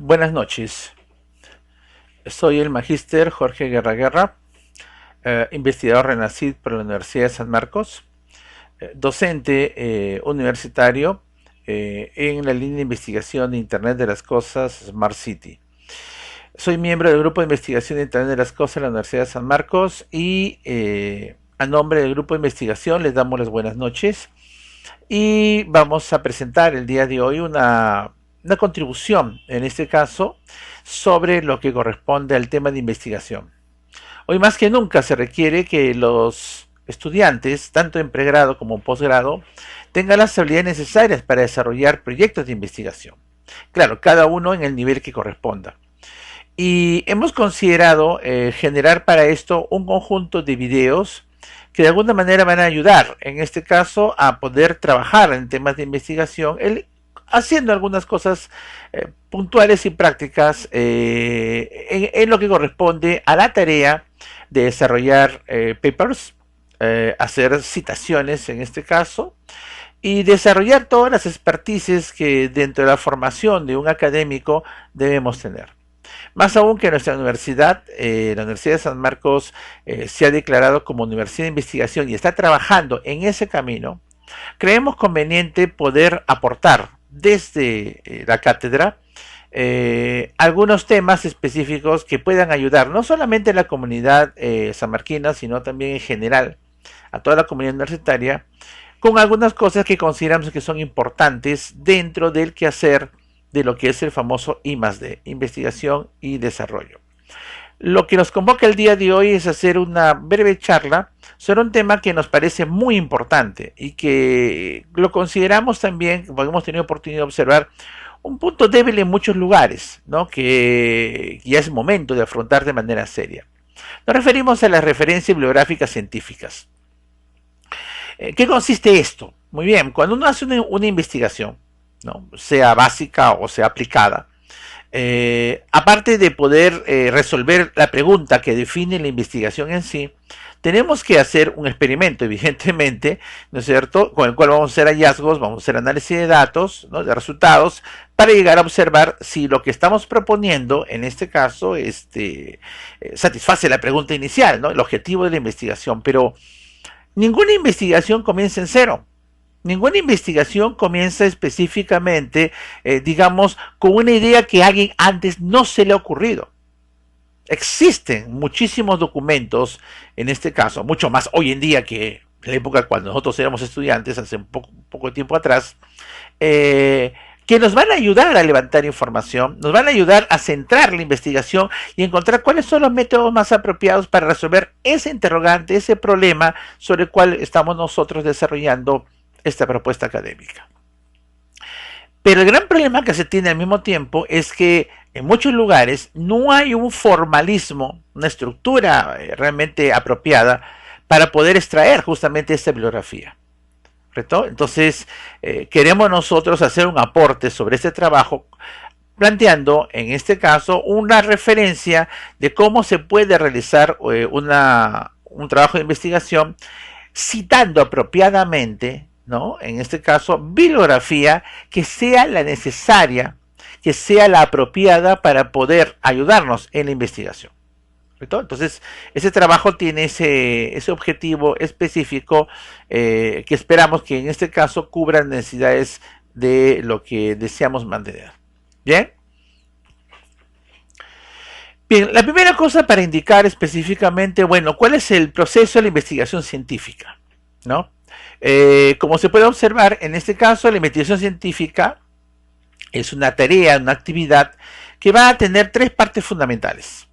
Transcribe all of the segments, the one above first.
Buenas noches. Soy el magíster Jorge Guerra, investigador RENACID por la Universidad de San Marcos, docente universitario en la línea de investigación de Internet de las Cosas Smart City. Soy miembro del grupo de investigación de Internet de las Cosas de la Universidad de San Marcos y a nombre del grupo de investigación les damos las buenas noches y vamos a presentar el día de hoy una contribución, en este caso, sobre lo que corresponde al tema de investigación. Hoy más que nunca se requiere que los estudiantes, tanto en pregrado como en posgrado, tengan las habilidades necesarias para desarrollar proyectos de investigación. Claro, cada uno en el nivel que corresponda. Y hemos considerado generar para esto un conjunto de videos que de alguna manera van a ayudar, en este caso, a poder trabajar en temas de investigación, haciendo algunas cosas puntuales y prácticas en lo que corresponde a la tarea de desarrollar papers, hacer citaciones en este caso, y desarrollar todas las expertices que dentro de la formación de un académico debemos tener. Más aún que nuestra universidad, la Universidad de San Marcos, se ha declarado como universidad de investigación y está trabajando en ese camino, creemos conveniente poder aportar desde la cátedra algunos temas específicos que puedan ayudar no solamente a la comunidad sanmarquina, sino también en general a toda la comunidad universitaria, con algunas cosas que consideramos que son importantes dentro del quehacer de lo que es el famoso I+D, investigación y desarrollo. Lo que nos convoca el día de hoy es hacer una breve charla sobre un tema que nos parece muy importante y que lo consideramos también, como hemos tenido oportunidad de observar, un punto débil en muchos lugares, ¿no? Que ya es momento de afrontar de manera seria. Nos referimos a las referencias bibliográficas científicas. ¿Qué consiste esto? Muy bien, cuando uno hace una investigación, ¿no? Sea básica o sea aplicada, aparte de poder resolver la pregunta que define la investigación en sí, tenemos que hacer un experimento, evidentemente, ¿no es cierto?, con el cual vamos a hacer hallazgos, vamos a hacer análisis de datos, ¿no?, de resultados, para llegar a observar si lo que estamos proponiendo, en este caso, satisface la pregunta inicial, ¿no?, el objetivo de la investigación. Pero ninguna investigación comienza en cero. Ninguna investigación comienza específicamente, digamos, con una idea que a alguien antes no se le ha ocurrido. Existen muchísimos documentos, en este caso, mucho más hoy en día que en la época cuando nosotros éramos estudiantes, hace un poco tiempo atrás, que nos van a ayudar a levantar información, nos van a ayudar a centrar la investigación y encontrar cuáles son los métodos más apropiados para resolver ese interrogante, ese problema sobre el cual estamos nosotros desarrollando esta propuesta académica. Pero el gran problema que se tiene al mismo tiempo es que en muchos lugares no hay un formalismo, una estructura realmente apropiada para poder extraer justamente esta bibliografía. ¿Correcto? Entonces, queremos nosotros hacer un aporte sobre este trabajo, planteando en este caso una referencia de cómo se puede realizar un trabajo de investigación citando apropiadamente, ¿no?, en este caso, bibliografía que sea la necesaria, que sea la apropiada para poder ayudarnos en la investigación. ¿Correcto? Entonces, ese trabajo tiene ese objetivo específico que esperamos que en este caso cubra necesidades de lo que deseamos mantener. ¿Bien? Bien, la primera cosa para indicar específicamente, bueno, ¿cuál es el proceso de la investigación científica? ¿No? Como se puede observar, en este caso la investigación científica es una tarea, una actividad que va a tener tres partes fundamentales.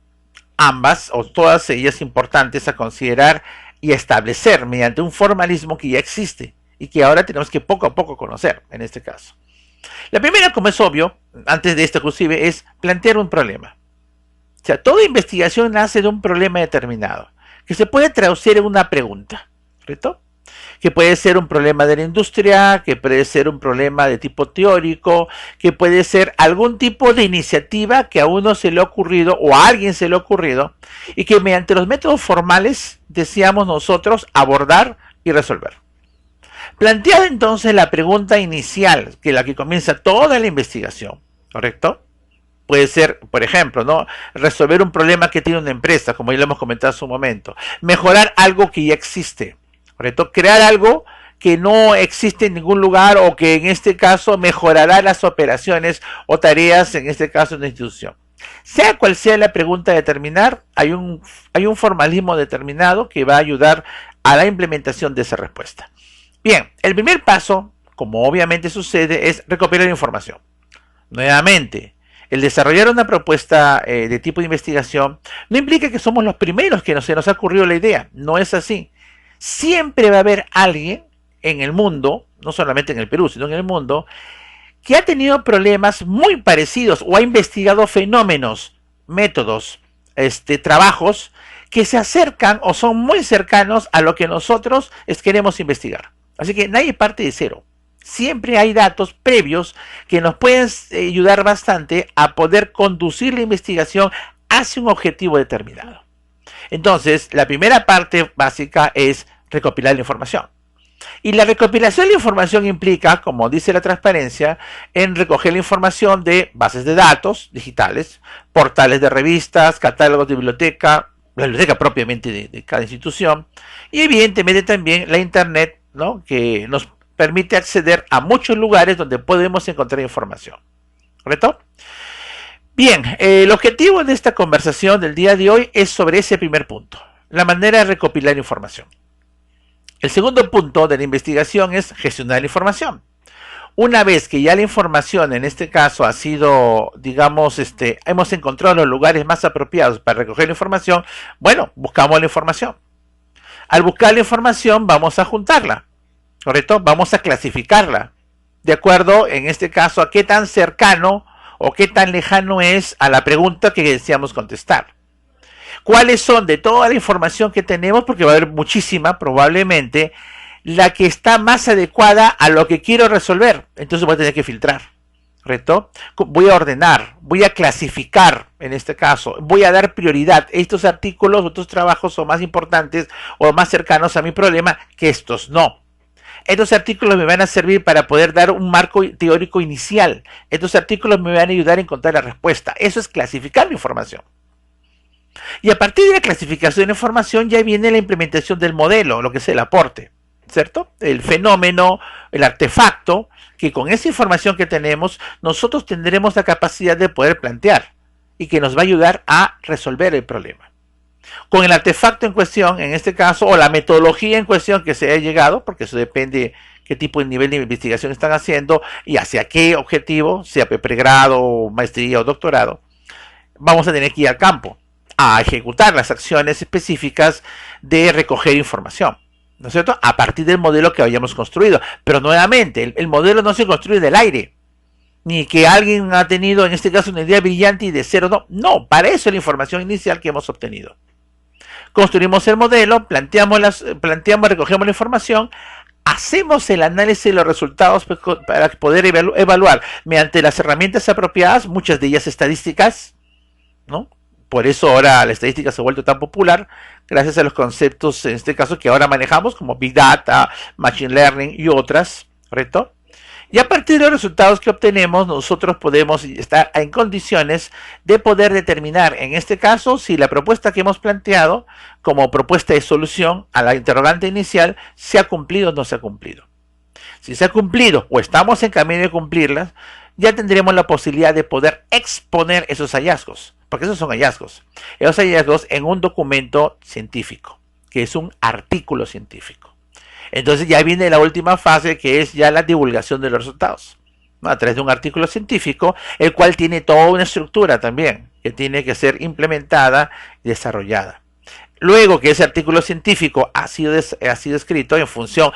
Ambas o todas ellas importantes a considerar y establecer mediante un formalismo que ya existe y que ahora tenemos que poco a poco conocer en este caso. La primera, como es obvio, antes de esto inclusive, es plantear un problema. O sea, toda investigación nace de un problema determinado que se puede traducir en una pregunta, ¿correcto?, que puede ser un problema de la industria, que puede ser un problema de tipo teórico, que puede ser algún tipo de iniciativa que a uno se le ha ocurrido o a alguien se le ha ocurrido y que mediante los métodos formales deseamos nosotros abordar y resolver. Planteada entonces la pregunta inicial, que es la que comienza toda la investigación, ¿correcto?, Puede ser, por ejemplo, ¿no? Resolver un problema que tiene una empresa, como ya lo hemos comentado hace un momento. Mejorar algo que ya existe, ¿correcto? Crear algo que no existe en ningún lugar o que en este caso mejorará las operaciones o tareas, en este caso en la institución. Sea cual sea la pregunta a determinar, hay un formalismo determinado que va a ayudar a la implementación de esa respuesta. Bien, el primer paso, como obviamente sucede, es recopilar información. Nuevamente, el desarrollar una propuesta de tipo de investigación no implica que somos los primeros que se nos ha ocurrido la idea. No es así. Siempre va a haber alguien en el mundo, no solamente en el Perú, sino en el mundo, que ha tenido problemas muy parecidos o ha investigado fenómenos, métodos, trabajos que se acercan o son muy cercanos a lo que nosotros queremos investigar. Así que nadie parte de cero. Siempre hay datos previos que nos pueden ayudar bastante a poder conducir la investigación hacia un objetivo determinado. Entonces, la primera parte básica es recopilar la información. Y la recopilación de la información implica, como dice la transparencia, en recoger la información de bases de datos digitales, portales de revistas, catálogos de biblioteca, la biblioteca propiamente de cada institución, y evidentemente también la internet, ¿no? Que nos permite acceder a muchos lugares donde podemos encontrar información. ¿Correcto? Bien, el objetivo de esta conversación del día de hoy es sobre ese primer punto, la manera de recopilar información. El segundo punto de la investigación es gestionar la información. Una vez que ya la información, en este caso, ha sido, digamos, hemos encontrado los lugares más apropiados para recoger la información, bueno, buscamos la información. Al buscar la información, vamos a juntarla, ¿correcto? Vamos a clasificarla, de acuerdo, en este caso, a qué tan cercano o qué tan lejano es a la pregunta que deseamos contestar. ¿Cuáles son de toda la información que tenemos? Porque va a haber muchísima, probablemente, la que está más adecuada a lo que quiero resolver. Entonces voy a tener que filtrar, ¿correcto? Voy a ordenar, voy a clasificar, en este caso, voy a dar prioridad. Estos artículos, otros trabajos son más importantes o más cercanos a mi problema que estos no. Estos artículos me van a servir para poder dar un marco teórico inicial. Estos artículos me van a ayudar a encontrar la respuesta. Eso es clasificar la información. Y a partir de la clasificación de información ya viene la implementación del modelo, lo que es el aporte, ¿cierto? El fenómeno, el artefacto, que con esa información que tenemos, nosotros tendremos la capacidad de poder plantear y que nos va a ayudar a resolver el problema. Con el artefacto en cuestión, en este caso, o la metodología en cuestión que se haya llegado, porque eso depende qué tipo de nivel de investigación están haciendo y hacia qué objetivo, sea pregrado, maestría o doctorado, vamos a tener que ir al campo a ejecutar las acciones específicas de recoger información, ¿no es cierto? A partir del modelo que hayamos construido. Pero nuevamente, el modelo no se construye del aire, ni que alguien ha tenido, en este caso, una idea brillante y de cero, no. No, para eso es la información inicial que hemos obtenido. Construimos el modelo, planteamos, recogemos la información, hacemos el análisis de los resultados para poder evaluar mediante las herramientas apropiadas, muchas de ellas estadísticas, ¿no? Por eso ahora la estadística se ha vuelto tan popular, gracias a los conceptos, en este caso, que ahora manejamos, como Big Data, Machine Learning y otras, ¿correcto? Y a partir de los resultados que obtenemos, nosotros podemos estar en condiciones de poder determinar, en este caso, si la propuesta que hemos planteado como propuesta de solución a la interrogante inicial se ha cumplido o no se ha cumplido. Si se ha cumplido o estamos en camino de cumplirlas, ya tendremos la posibilidad de poder exponer esos hallazgos, porque esos son hallazgos. Esos hallazgos en un documento científico, que es un artículo científico. Entonces ya viene la última fase, que es ya la divulgación de los resultados, ¿no? A través de un artículo científico, el cual tiene toda una estructura también, que tiene que ser implementada y desarrollada. Luego que ese artículo científico ha sido escrito en función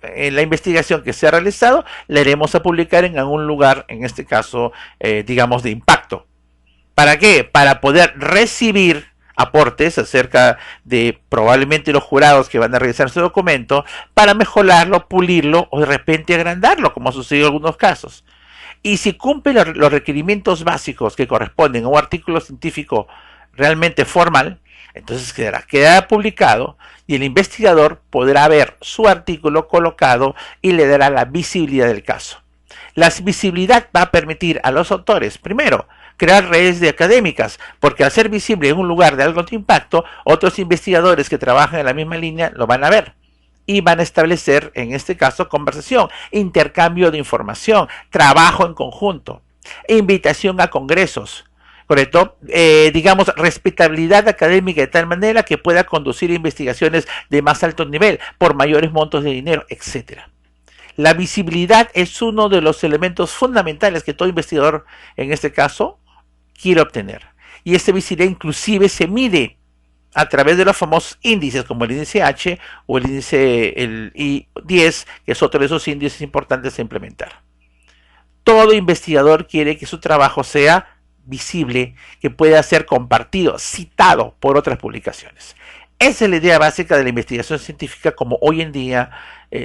en la investigación que se ha realizado, le iremos a publicar en algún lugar, en este caso, digamos, de impacto. ¿Para qué? Para poder recibir aportes acerca de probablemente los jurados que van a revisar ese documento, para mejorarlo, pulirlo o de repente agrandarlo, como ha sucedido en algunos casos. Y si cumple los requerimientos básicos que corresponden a un artículo científico realmente formal, entonces quedará publicado y el investigador podrá ver su artículo colocado y le dará la visibilidad del caso. La visibilidad va a permitir a los autores, primero, crear redes de académicas, porque al ser visible en un lugar de alto impacto, otros investigadores que trabajan en la misma línea lo van a ver y van a establecer, en este caso, conversación, intercambio de información, trabajo en conjunto, invitación a congresos, ¿correcto? Digamos, respetabilidad académica de tal manera que pueda conducir investigaciones de más alto nivel por mayores montos de dinero, etcétera. La visibilidad es uno de los elementos fundamentales que todo investigador, en este caso, quiere obtener. Y esta visibilidad inclusive se mide a través de los famosos índices como el índice H o el índice I10, que es otro de esos índices importantes a implementar. Todo investigador quiere que su trabajo sea visible, que pueda ser compartido, citado por otras publicaciones. Esa es la idea básica de la investigación científica como hoy en día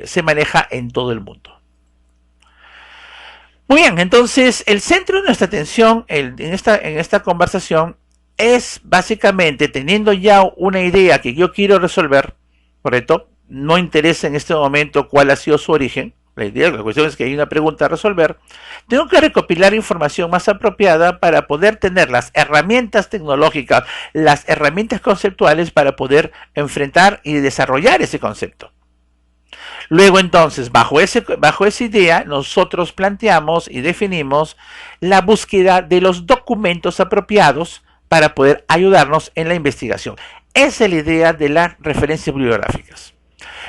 se maneja en todo el mundo. Muy bien, entonces el centro de nuestra atención en esta conversación es básicamente, teniendo ya una idea que yo quiero resolver, ¿correcto? No interesa en este momento cuál ha sido su origen. La cuestión es que hay una pregunta a resolver. Tengo que recopilar información más apropiada para poder tener las herramientas tecnológicas, las herramientas conceptuales para poder enfrentar y desarrollar ese concepto. Luego entonces, bajo esa idea, nosotros planteamos y definimos la búsqueda de los documentos apropiados para poder ayudarnos en la investigación. Esa es la idea de las referencias bibliográficas.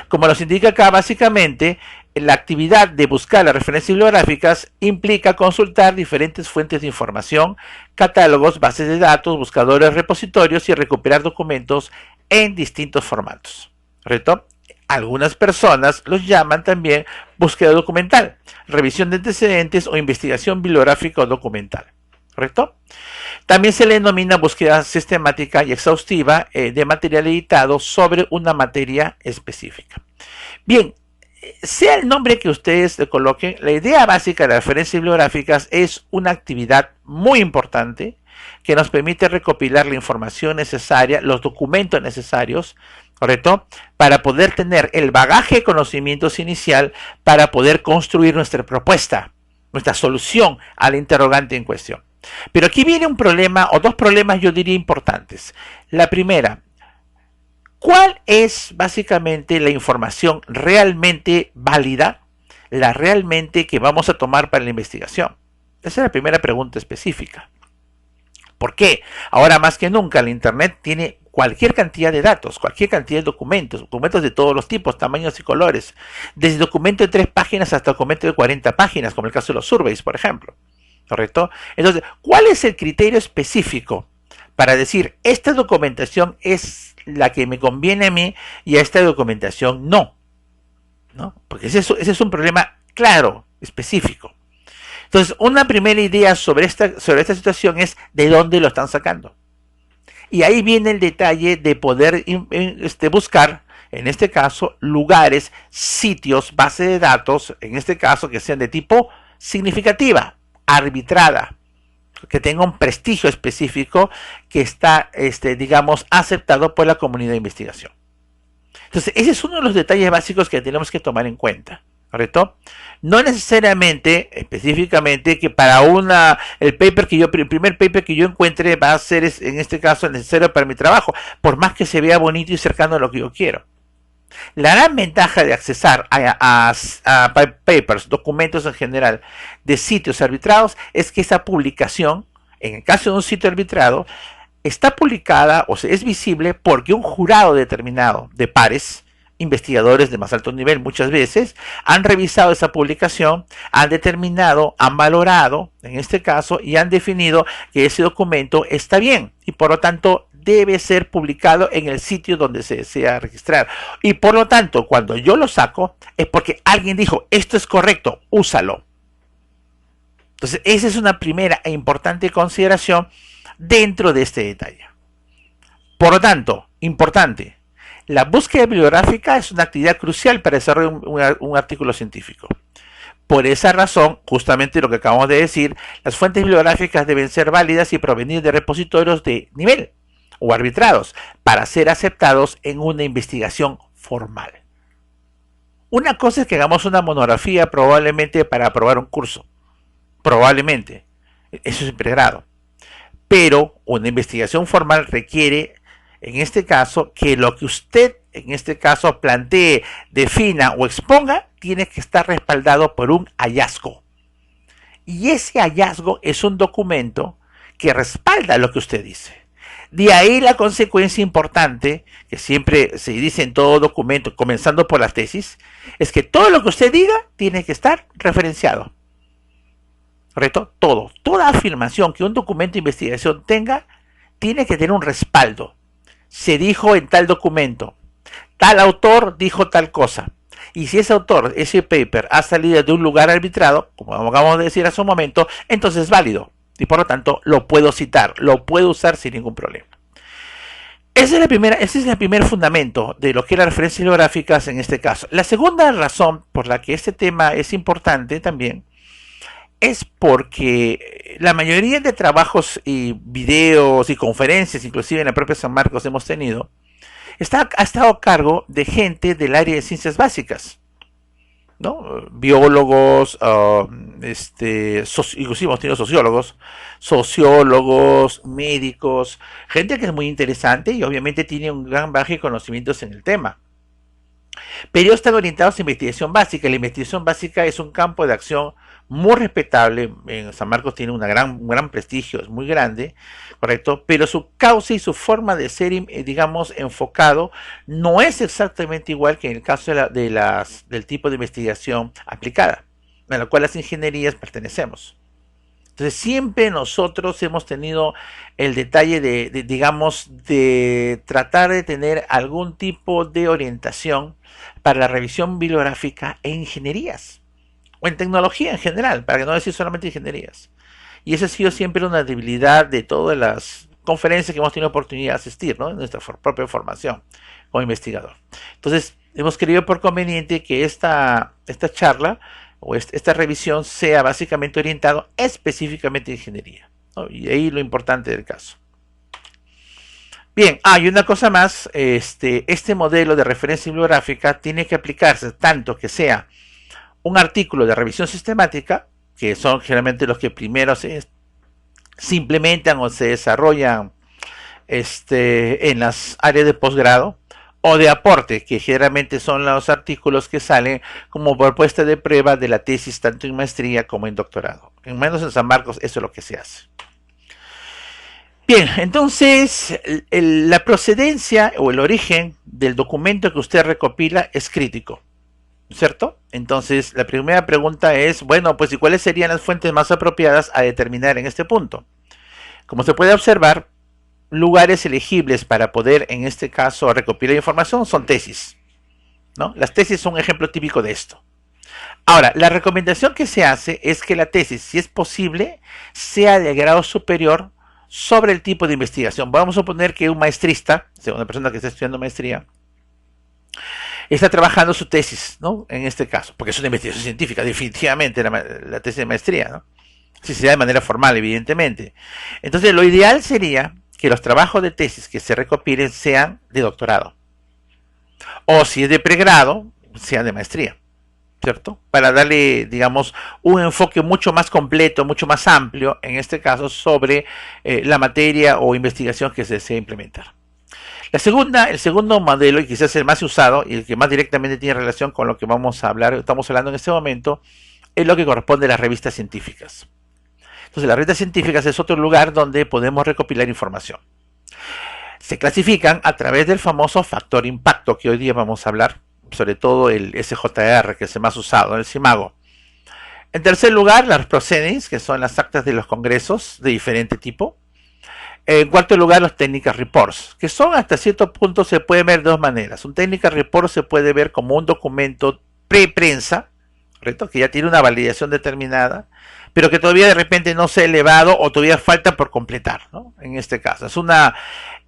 Como nos indica acá, básicamente, la actividad de buscar las referencias bibliográficas implica consultar diferentes fuentes de información, catálogos, bases de datos, buscadores, repositorios y recuperar documentos en distintos formatos. ¿Correcto? Algunas personas los llaman también búsqueda documental, revisión de antecedentes o investigación bibliográfica o documental. ¿Correcto? También se le denomina búsqueda sistemática y exhaustiva de material editado sobre una materia específica. Bien, sea el nombre que ustedes le coloquen, la idea básica de las referencias bibliográficas es una actividad muy importante que nos permite recopilar la información necesaria, los documentos necesarios, ¿correcto? Para poder tener el bagaje de conocimientos inicial para poder construir nuestra propuesta, nuestra solución al interrogante en cuestión. Pero aquí viene un problema, o dos problemas yo diría importantes. La primera, ¿cuál es básicamente la información realmente válida, la realmente que vamos a tomar para la investigación? Esa es la primera pregunta específica. ¿Por qué? Ahora más que nunca el Internet tiene cualquier cantidad de datos, cualquier cantidad de documentos, documentos de todos los tipos, tamaños y colores, desde documento de 3 páginas hasta documento de 40 páginas, como el caso de los surveys, por ejemplo. ¿Correcto? Entonces, ¿cuál es el criterio específico para decir esta documentación es la que me conviene a mí y a esta documentación no? ¿No? Porque ese es un problema claro, específico. Entonces, una primera idea sobre esta situación es de dónde lo están sacando. Y ahí viene el detalle de poder buscar, en este caso, lugares, sitios, bases de datos, en este caso, que sean de tipo significativa, arbitrada, que tenga un prestigio específico que está, digamos, aceptado por la comunidad de investigación. Entonces, ese es uno de los detalles básicos que tenemos que tomar en cuenta, ¿correcto? No necesariamente, específicamente, que para el primer paper que yo encuentre va a ser, en este caso, necesario para mi trabajo, por más que se vea bonito y cercano a lo que yo quiero. La gran ventaja de accesar a papers, documentos en general, de sitios arbitrados, es que esa publicación, en el caso de un sitio arbitrado, está publicada o sea, es visible porque un jurado determinado de pares, investigadores de más alto nivel muchas veces, han revisado esa publicación, han determinado, han valorado, en este caso, y han definido que ese documento está bien y por lo tanto debe ser publicado en el sitio donde se desea registrar. Y por lo tanto, cuando yo lo saco, es porque alguien dijo, esto es correcto, úsalo. Entonces, esa es una primera e importante consideración dentro de este detalle. Por lo tanto, importante, la búsqueda bibliográfica es una actividad crucial para desarrollar un artículo científico. Por esa razón, justamente lo que acabamos de decir, las fuentes bibliográficas deben ser válidas y provenir de repositorios de nivel o arbitrados para ser aceptados en una investigación formal. Una cosa es que hagamos una monografía probablemente para aprobar un curso. Probablemente. Eso es en pregrado. pero una investigación formal requiere, en este caso, que lo que usted, en este caso, plantee, defina o exponga, tiene que estar respaldado por un hallazgo. Y ese hallazgo es un documento que respalda lo que usted dice. De ahí la consecuencia importante, que siempre se dice en todo documento, comenzando por la tesis, es que todo lo que usted diga tiene que estar referenciado. ¿Correcto? Todo. Toda afirmación que un documento de investigación tenga, tiene que tener un respaldo. Se dijo en tal documento, tal autor dijo tal cosa. Y si ese autor, ese paper, ha salido de un lugar arbitrado, como acabamos de decir hace un momento, entonces es válido. Y por lo tanto, lo puedo citar, lo puedo usar sin ningún problema. Ese es el primer fundamento de lo que es las referencias bibliográficas en este caso. La segunda razón por la que este tema es importante también es porque la mayoría de trabajos y videos y conferencias, inclusive en la propia San Marcos hemos tenido, ha estado a cargo de gente del área de ciencias básicas, ¿no? Biólogos, inclusive hemos tenido sociólogos, médicos, gente que es muy interesante y obviamente tiene un gran bagaje de conocimientos en el tema. Pero ellos están orientados a investigación básica. La investigación básica es un campo de acción muy respetable. En San Marcos tiene un gran prestigio, es muy grande, correcto, pero su causa y su forma de ser, digamos, enfocado no es exactamente igual que en el caso del tipo de investigación aplicada, a la cual las ingenierías pertenecemos. Entonces siempre nosotros hemos tenido el detalle digamos, de tratar de tener algún tipo de orientación para la revisión bibliográfica en ingenierías o en tecnología en general, para que no decir solamente ingenierías. Y esa ha sido siempre una debilidad de todas las conferencias que hemos tenido oportunidad de asistir, ¿no? En nuestra propia formación como investigador. Entonces hemos creído por conveniente que esta charla o esta revisión sea básicamente orientado específicamente a ingeniería, ¿no? Y ahí lo importante del caso. Bien, y una cosa más, este modelo de referencia bibliográfica tiene que aplicarse tanto que sea un artículo de revisión sistemática, que son generalmente los que primero se implementan o se desarrollan en las áreas de posgrado, o de aporte, que generalmente son los artículos que salen como propuesta de prueba de la tesis tanto en maestría como en doctorado. En menos en San Marcos eso es lo que se hace. Bien, entonces la procedencia o el origen del documento que usted recopila es crítico, ¿cierto? Entonces la primera pregunta es, bueno, pues ¿y cuáles serían las fuentes más apropiadas a determinar en este punto? Como se puede observar, lugares elegibles para poder, en este caso, recopilar información son tesis, ¿no? Las tesis son un ejemplo típico de esto. Ahora, la recomendación que se hace es que la tesis, si es posible, sea de grado superior sobre el tipo de investigación. Vamos a suponer que un maestrista, o sea, una persona que está estudiando maestría, está trabajando su tesis, ¿no? En este caso, porque es una investigación científica, definitivamente la tesis de maestría, ¿no? Si se da de manera formal, evidentemente. Entonces, lo ideal sería que los trabajos de tesis que se recopilen sean de doctorado. O si es de pregrado, sean de maestría, ¿cierto? Para darle, digamos, un enfoque mucho más completo, mucho más amplio, en este caso, sobre la materia o investigación que se desea implementar. El segundo modelo, y quizás el más usado, y el que más directamente tiene relación con lo que vamos a hablar, estamos hablando en este momento, es lo que corresponde a las revistas científicas. Entonces, las revistas científicas es otro lugar donde podemos recopilar información. Se clasifican a través del famoso factor impacto, que hoy día vamos a hablar, sobre todo el SJR, que es el más usado, el CIMAGO. En tercer lugar, las proceedings, que son las actas de los congresos de diferente tipo. En cuarto lugar, los technical reports, que son hasta cierto punto se puede ver de dos maneras. Un technical report se puede ver como un documento pre-prensa, ¿correcto? Que ya tiene una validación determinada, pero que todavía de repente no se ha elevado o todavía falta por completar, ¿no? En este caso,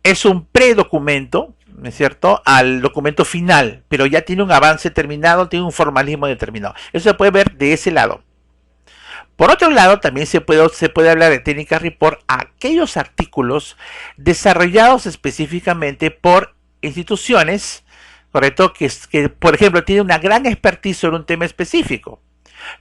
es un predocumento, ¿no es cierto?, al documento final, pero ya tiene un avance terminado, tiene un formalismo determinado. Eso se puede ver de ese lado. Por otro lado, también se puede hablar de technical report a aquellos artículos desarrollados específicamente por instituciones, ¿correcto?, que por ejemplo tienen una gran expertise sobre un tema específico.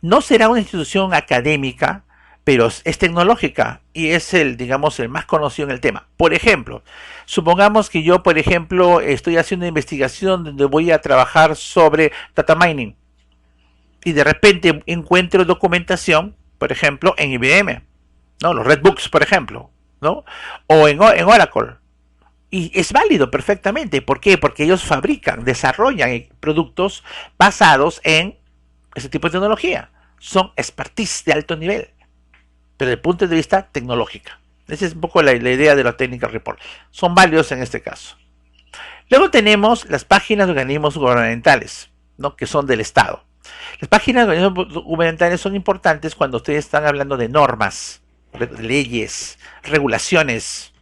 No será una institución académica pero es tecnológica y es el, digamos, el más conocido en el tema. Por ejemplo, supongamos que yo, por ejemplo, estoy haciendo una investigación donde voy a trabajar sobre data mining y de repente encuentro documentación, por ejemplo, en IBM, ¿no? Los Redbooks, por ejemplo, ¿no? O en Oracle. Y es válido perfectamente. ¿Por qué? Porque ellos fabrican, desarrollan productos basados en ese tipo de tecnología. Son expertise de alto nivel, pero desde el punto de vista tecnológico. Esa es un poco la idea de los Technical Report. Son válidos en este caso. Luego tenemos las páginas de organismos gubernamentales, ¿no? Que son del Estado. Las páginas de organismos gubernamentales son importantes cuando ustedes están hablando de normas, leyes, regulaciones,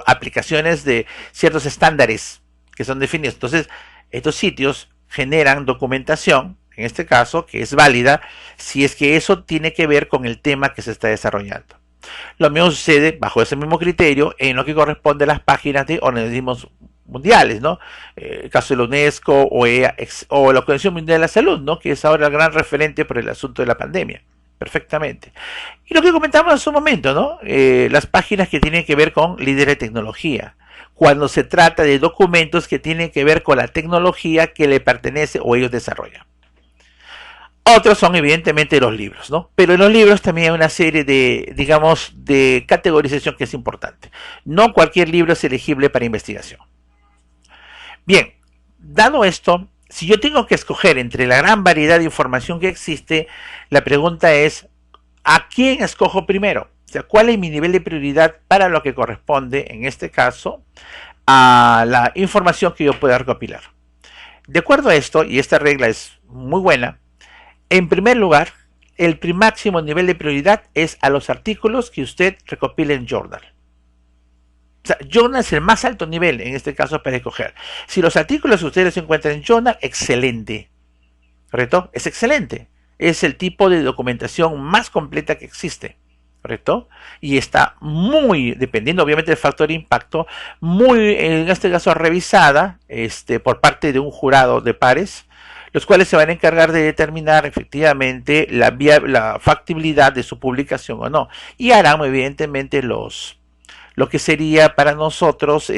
aplicaciones de ciertos estándares que son definidos. Entonces, estos sitios generan documentación, en este caso, que es válida, si es que eso tiene que ver con el tema que se está desarrollando. Lo mismo sucede, bajo ese mismo criterio, en lo que corresponde a las páginas de organismos mundiales, ¿no? El caso de la UNESCO o la Organización Mundial de la Salud, ¿no? Que es ahora el gran referente por el asunto de la pandemia. Perfectamente. Y lo que comentamos hace un momento, ¿no? Las páginas que tienen que ver con líderes de tecnología. Cuando se trata de documentos que tienen que ver con la tecnología que le pertenece o ellos desarrollan. Otros son evidentemente los libros, ¿no? Pero en los libros también hay una serie de, digamos, de categorización que es importante. No cualquier libro es elegible para investigación. Bien, dado esto, si yo tengo que escoger entre la gran variedad de información que existe, la pregunta es, ¿a quién escojo primero? O sea, ¿cuál es mi nivel de prioridad para lo que corresponde, en este caso, a la información que yo pueda recopilar? De acuerdo a esto, y esta regla es muy buena, en primer lugar, el máximo nivel de prioridad es a los artículos que usted recopile en Journal. O sea, Journal es el más alto nivel, en este caso, para escoger. Si los artículos que ustedes encuentran en Journal, excelente. ¿Correcto? Es excelente. Es el tipo de documentación más completa que existe. ¿Correcto? Y está muy, dependiendo obviamente del factor de impacto, muy, en este caso, revisada por parte de un jurado de pares, los cuales se van a encargar de determinar efectivamente la factibilidad de su publicación o no. Y harán evidentemente lo que sería para nosotros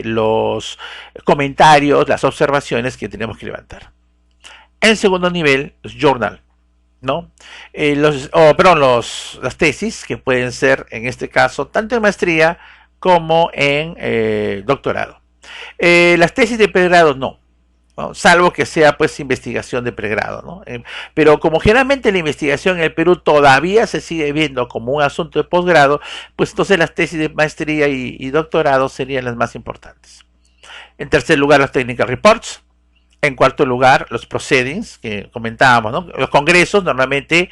los comentarios, las observaciones que tenemos que levantar. En segundo nivel, los journal, ¿no? Las tesis, que pueden ser en este caso tanto en maestría como en doctorado. Las tesis de pregrado no, ¿no? Salvo que sea pues investigación de pregrado, ¿no? Pero como generalmente la investigación en el Perú todavía se sigue viendo como un asunto de posgrado, pues entonces las tesis de maestría y doctorado serían las más importantes. En tercer lugar, los technical reports. En cuarto lugar, los proceedings que comentábamos, ¿no? Los congresos normalmente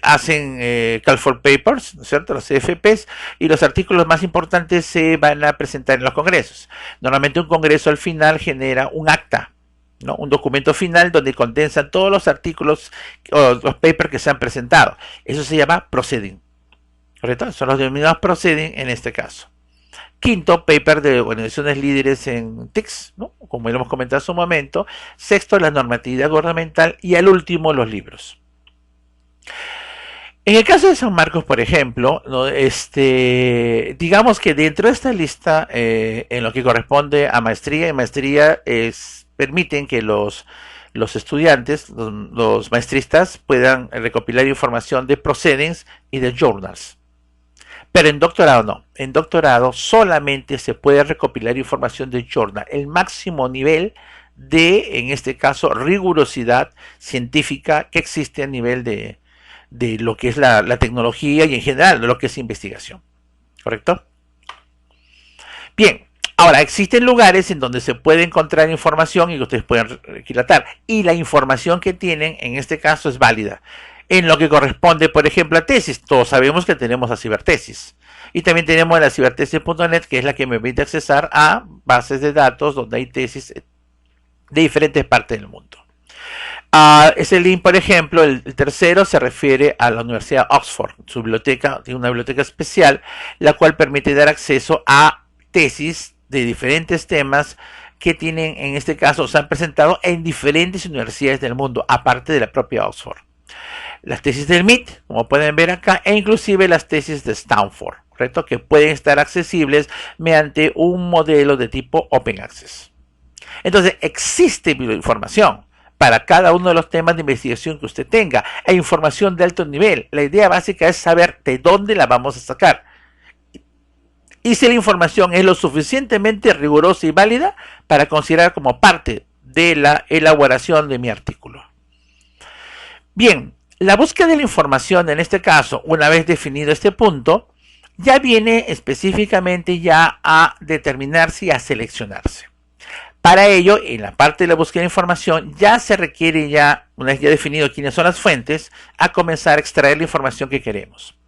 hacen call for papers, ¿no es cierto? Los CFPs, y los artículos más importantes se van a presentar en los congresos. Normalmente un congreso al final genera un acta, ¿no? Un documento final donde condensan todos los artículos o los papers que se han presentado. Eso se llama proceeding, ¿correcto? Son los denominados proceeding en este caso. Quinto, paper de organizaciones líderes en TICS, ¿no? Como lo hemos comentado hace un momento. Sexto, la normatividad gubernamental. Y al último, los libros. En el caso de San Marcos, por ejemplo, ¿no? Digamos que dentro de esta lista, en lo que corresponde a maestría, en maestría permiten que los estudiantes, los maestristas, puedan recopilar información de proceedings y de journals. Pero en doctorado no. En doctorado solamente se puede recopilar información de journal. El máximo nivel de, en este caso, rigurosidad científica que existe a nivel de lo que es la tecnología y en general de lo que es investigación. ¿Correcto? Bien. Ahora, existen lugares en donde se puede encontrar información y que ustedes pueden requilatar. Y la información que tienen, en este caso, es válida. En lo que corresponde, por ejemplo, a tesis, todos sabemos que tenemos la cibertesis. Y también tenemos la cibertesis.net, que es la que me permite accesar a bases de datos donde hay tesis de diferentes partes del mundo. Ese link, por ejemplo, el tercero se refiere a la Universidad de Oxford. Su biblioteca tiene una biblioteca especial, la cual permite dar acceso a tesis de diferentes temas que tienen, en este caso, se han presentado en diferentes universidades del mundo, aparte de la propia Oxford. las tesis del MIT, como pueden ver acá, e inclusive las tesis de Stanford, ¿correcto? Que pueden estar accesibles mediante un modelo de tipo Open Access. Entonces, existe biblioinformación para cada uno de los temas de investigación que usted tenga, e información de alto nivel. La idea básica es saber de dónde la vamos a sacar. Y si la información es lo suficientemente rigurosa y válida para considerar como parte de la elaboración de mi artículo. Bien, la búsqueda de la información, en este caso, una vez definido este punto, ya viene específicamente ya a determinarse y a seleccionarse. Para ello, en la parte de la búsqueda de información, ya se requiere ya, una vez ya definido quiénes son las fuentes, a comenzar a extraer la información que queremos.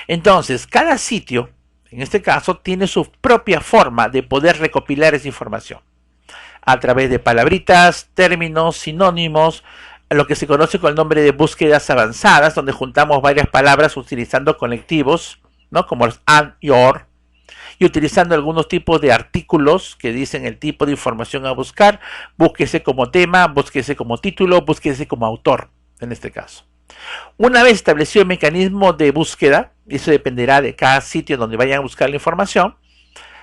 Entonces, cada sitio, en este caso, tiene su propia forma de poder recopilar esa información. A través de palabritas, términos, sinónimos, lo que se conoce con el nombre de búsquedas avanzadas, donde juntamos varias palabras utilizando conectivos, ¿no? Como los and y or, y utilizando algunos tipos de artículos que dicen el tipo de información a buscar. Búsquese como tema, búsquese como título, búsquese como autor, en este caso. Una vez establecido el mecanismo de búsqueda, y eso dependerá de cada sitio donde vayan a buscar la información,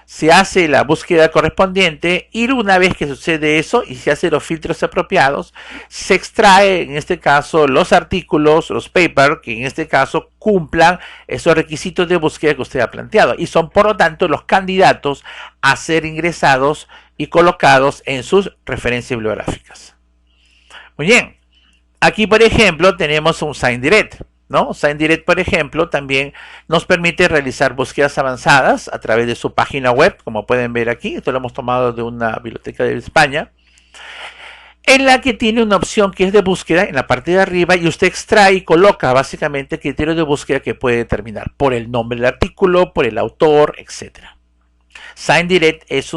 se hace la búsqueda correspondiente y una vez que sucede eso y se hacen los filtros apropiados, se extrae en este caso los artículos, los papers, que en este caso cumplan esos requisitos de búsqueda que usted ha planteado y son por lo tanto los candidatos a ser ingresados y colocados en sus referencias bibliográficas. Muy bien, aquí por ejemplo tenemos un ScienDirect. ¿No? ScienDirect, por ejemplo, también nos permite realizar búsquedas avanzadas a través de su página web, como pueden ver aquí. Esto lo hemos tomado de una biblioteca de España, en la que tiene una opción que es de búsqueda en la parte de arriba y usted extrae y coloca básicamente criterios de búsqueda que puede determinar por el nombre del artículo, por el autor, etc. ScienDirect es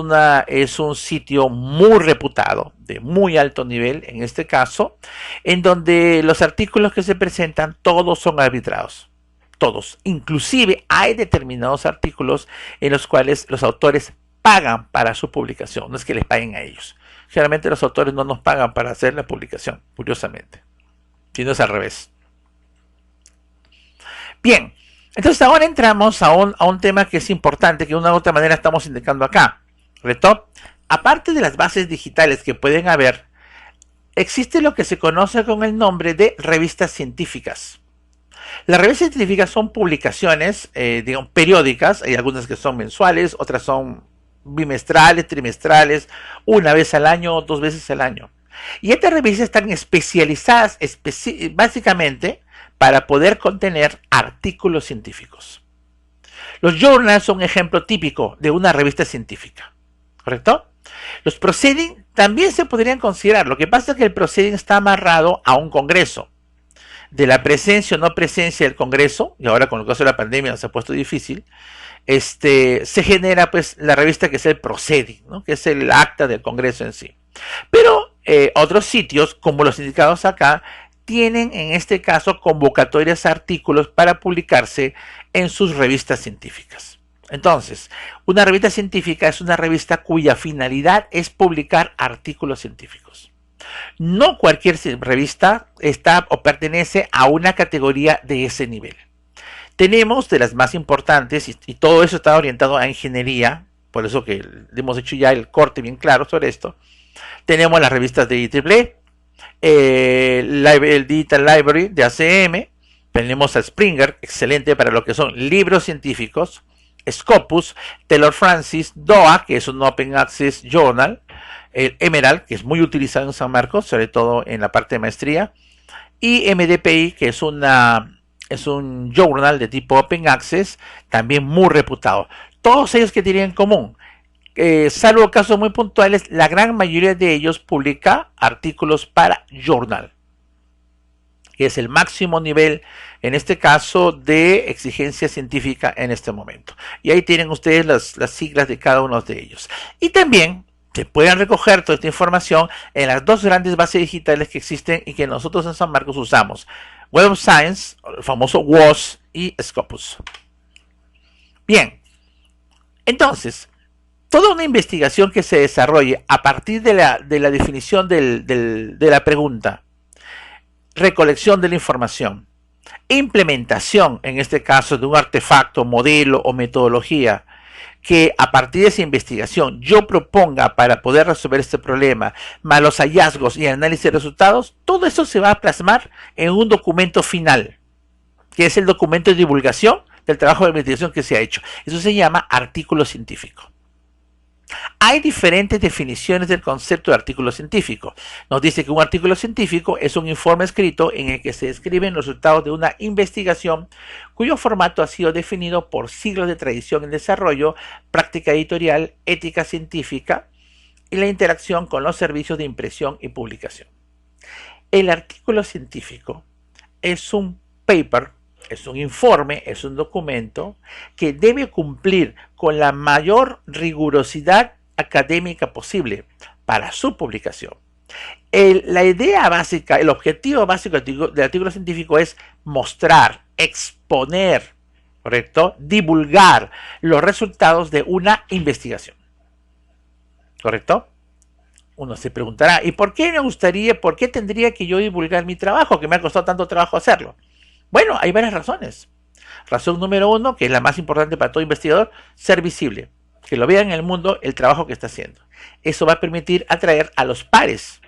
un sitio muy reputado, de muy alto nivel en este caso, en donde los artículos que se presentan todos son arbitrados. Todos. Inclusive hay determinados artículos en los cuales los autores pagan para su publicación, no es que les paguen a ellos. Generalmente los autores no nos pagan para hacer la publicación, curiosamente, sino es al revés. Bien. Entonces ahora entramos a un tema que es importante, que de una u otra manera estamos indicando acá. ¿Correcto? Aparte de las bases digitales que pueden haber, existe lo que se conoce con el nombre de revistas científicas. Las revistas científicas son publicaciones, digamos, periódicas, hay algunas que son mensuales, otras son bimestrales, trimestrales, una vez al año, 2 veces al año. Y estas revistas están especializadas básicamente para poder contener artículos científicos. Los journals son un ejemplo típico de una revista científica, ¿correcto? Los proceedings también se podrían considerar. Lo que pasa es que el proceeding está amarrado a un congreso. De la presencia o no presencia del congreso, y ahora con el caso de la pandemia se ha puesto difícil, se genera pues la revista que es el proceeding, ¿no? Que es el acta del congreso en sí. Pero otros sitios, como los indicados acá, tienen en este caso convocatorias a artículos para publicarse en sus revistas científicas. Entonces, una revista científica es una revista cuya finalidad es publicar artículos científicos. No cualquier revista está o pertenece a una categoría de ese nivel. Tenemos de las más importantes, y todo eso está orientado a ingeniería, por eso que hemos hecho ya el corte bien claro sobre esto. Tenemos las revistas de IEEE, el Digital Library de ACM, tenemos a Springer, excelente para lo que son libros científicos, Scopus, Taylor Francis, DOA, que es un Open Access Journal, el Emerald, que es muy utilizado en San Marcos, sobre todo en la parte de maestría, y MDPI, que es un journal de tipo Open Access, también muy reputado. Todos ellos que tienen en común, salvo casos muy puntuales, la gran mayoría de ellos publica artículos para journal, que es el máximo nivel, en este caso, de exigencia científica en este momento. Y ahí tienen ustedes las siglas de cada uno de ellos. Y también se pueden recoger toda esta información en las dos grandes bases digitales que existen y que nosotros en San Marcos usamos: Web of Science, el famoso WOS, y Scopus. Bien, entonces, toda una investigación que se desarrolle a partir de la definición de la pregunta, recolección de la información, implementación, en este caso, de un artefacto, modelo o metodología que a partir de esa investigación yo proponga para poder resolver este problema, más los hallazgos y análisis de resultados, todo eso se va a plasmar en un documento final, que es el documento de divulgación del trabajo de investigación que se ha hecho. Eso se llama artículo científico. Hay diferentes definiciones del concepto de artículo científico. Nos dice que un artículo científico es un informe escrito en el que se describen los resultados de una investigación cuyo formato ha sido definido por siglos de tradición en desarrollo, práctica editorial, ética científica y la interacción con los servicios de impresión y publicación. El artículo científico es un paper, es un informe, es un documento que debe cumplir con la mayor rigurosidad académica posible para su publicación. La idea básica, el objetivo básico del artículo científico es mostrar, exponer, ¿correcto? Divulgar los resultados de una investigación, ¿correcto? Uno se preguntará, ¿y por qué por qué tendría que yo divulgar mi trabajo, que me ha costado tanto trabajo hacerlo? Bueno, hay varias razones. Razón número uno, que es la más importante para todo investigador, ser visible. Que lo vean en el mundo el trabajo que está haciendo. Eso va a permitir atraer a los pares,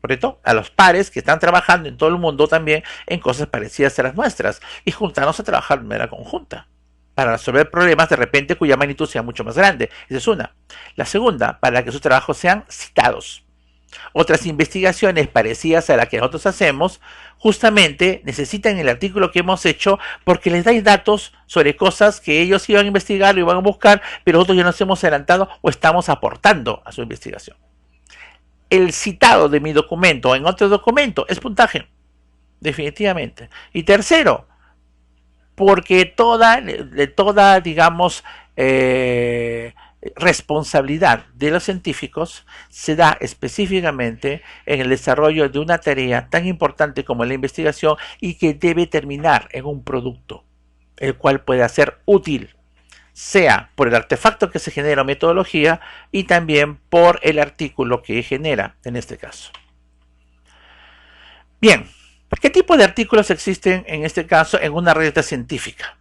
¿correcto? A los pares que están trabajando en todo el mundo también en cosas parecidas a las nuestras y juntarnos a trabajar de manera conjunta para resolver problemas de repente cuya magnitud sea mucho más grande. Esa es una. La segunda, para que sus trabajos sean citados. Otras investigaciones parecidas a las que nosotros hacemos justamente necesitan el artículo que hemos hecho porque les dais datos sobre cosas que ellos iban a investigar o iban a buscar, pero nosotros ya nos hemos adelantado o estamos aportando a su investigación. El citado de mi documento en otro documento es puntaje, definitivamente. Y tercero, porque toda digamos, responsabilidad de los científicos se da específicamente en el desarrollo de una tarea tan importante como la investigación y que debe terminar en un producto, el cual pueda ser útil, sea por el artefacto que se genera o metodología y también por el artículo que genera en este caso. Bien, ¿qué tipo de artículos existen en este caso en una revista científica?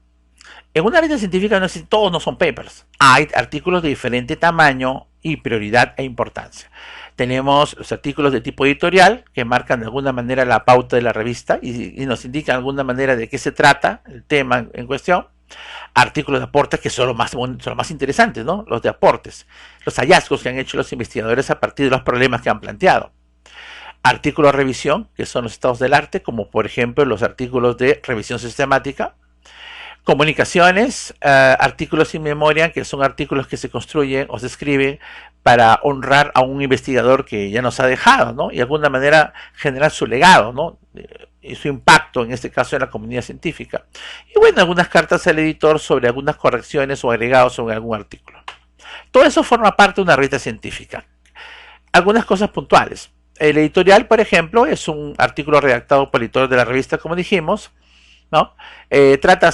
En una revista científica todos no son papers. Hay artículos de diferente tamaño y prioridad e importancia. Tenemos los artículos de tipo editorial que marcan de alguna manera la pauta de la revista y nos indican de alguna manera de qué se trata el tema en cuestión. Artículos de aportes que son los más interesantes, ¿no? Los de aportes, los hallazgos que han hecho los investigadores a partir de los problemas que han planteado. Artículos de revisión, que son los estados del arte, como por ejemplo los artículos de revisión sistemática. Comunicaciones, artículos in memoria, que son artículos que se construyen o se escriben para honrar a un investigador que ya nos ha dejado, ¿no? Y de alguna manera generar su legado, ¿no? Y su impacto, en este caso en la comunidad científica. Y bueno, algunas cartas al editor sobre algunas correcciones o agregados sobre algún artículo. Todo eso forma parte de una revista científica. Algunas cosas puntuales. El editorial, por ejemplo, es un artículo redactado por el editor de la revista, como dijimos, ¿no? Trata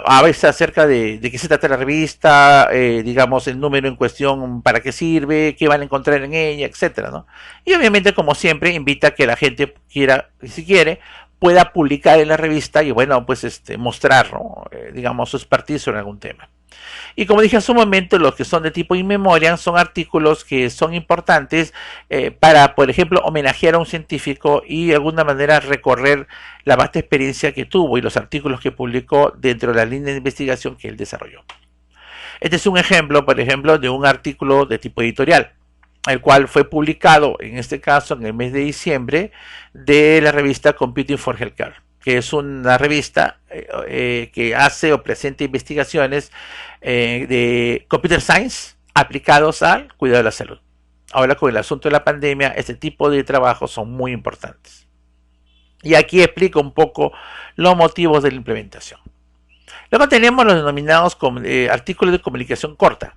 a veces acerca de qué se trata la revista, digamos el número en cuestión, para qué sirve, qué van a encontrar en ella, etcétera, ¿no? Y obviamente, como siempre, invita a que la gente quiera, si quiere, pueda publicar en la revista y bueno, pues mostrar, ¿no? Digamos su expertise sobre algún tema. Y como dije hace un momento, los que son de tipo in memoriam son artículos que son importantes para, por ejemplo, homenajear a un científico y de alguna manera recorrer la vasta experiencia que tuvo y los artículos que publicó dentro de la línea de investigación que él desarrolló. Este es un ejemplo, por ejemplo, de un artículo de tipo editorial, el cual fue publicado, en este caso, en el mes de diciembre, de la revista Computing for Healthcare, que es una revista que hace o presenta investigaciones de computer science aplicados al cuidado de la salud. Ahora, con el asunto de la pandemia, este tipo de trabajos son muy importantes. Y aquí explico un poco los motivos de la implementación. Luego tenemos los denominados artículos de comunicación corta.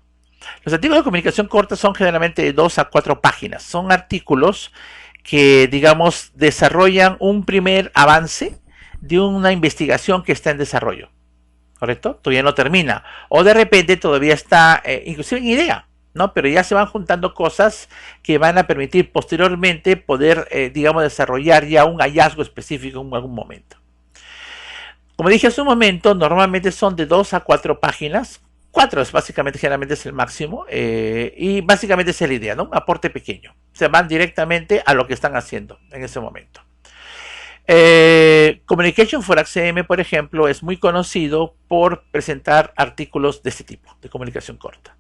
Los artículos de comunicación corta son generalmente de 2 a 4 páginas. Son artículos que, digamos, desarrollan un primer avance de una investigación que está en desarrollo, ¿correcto? Todavía no termina, o de repente todavía está inclusive en idea, ¿no? Pero ya se van juntando cosas que van a permitir posteriormente poder, digamos, desarrollar ya un hallazgo específico en algún momento. Como dije hace un momento, normalmente son de 2 a 4 páginas. 4 es básicamente, generalmente es el máximo. Y básicamente esa es la idea, ¿no? Un aporte pequeño. Se van directamente a lo que están haciendo en ese momento. Communication for AXM, por ejemplo, es muy conocido por presentar artículos de este tipo, de comunicación corta.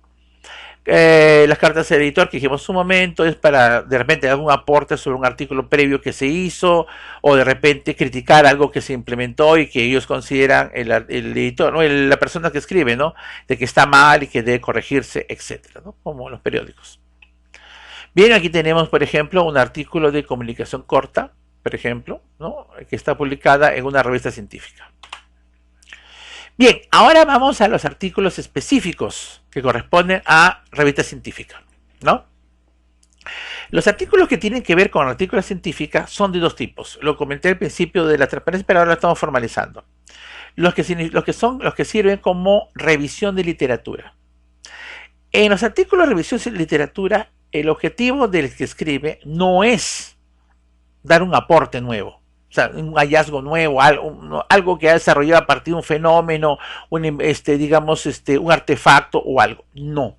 Las cartas de editor que dijimos un momento es para de repente dar un aporte sobre un artículo previo que se hizo o de repente criticar algo que se implementó y que ellos consideran el editor, ¿no? La persona que escribe, ¿no? De que está mal y que debe corregirse, etcétera, ¿no? Como los periódicos. Bien, aquí tenemos, por ejemplo, un artículo de comunicación corta, por ejemplo, ¿no? Que está publicada en una revista científica. Bien, ahora vamos a los artículos específicos que corresponden a revistas científicas, ¿no? Los artículos que tienen que ver con artículos científicos son de dos tipos. Lo comenté al principio de la transparencia, pero ahora lo estamos formalizando. Los que sirven como revisión de literatura. En los artículos de revisión de literatura, el objetivo del que escribe no es dar un aporte nuevo. O sea, un hallazgo nuevo, algo que ha desarrollado a partir de un fenómeno, digamos, un artefacto o algo. No.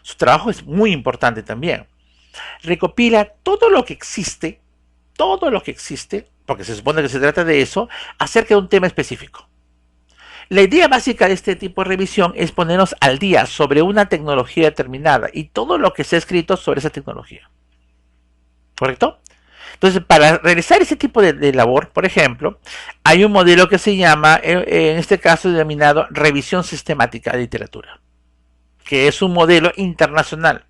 Su trabajo es muy importante también. Recopila todo lo que existe, porque se supone que se trata de eso, acerca de un tema específico. La idea básica de este tipo de revisión es ponernos al día sobre una tecnología determinada y todo lo que se ha escrito sobre esa tecnología. ¿Correcto? Entonces, para realizar ese tipo de labor, por ejemplo, hay un modelo que se llama, en este caso, denominado revisión sistemática de literatura, que es un modelo internacional.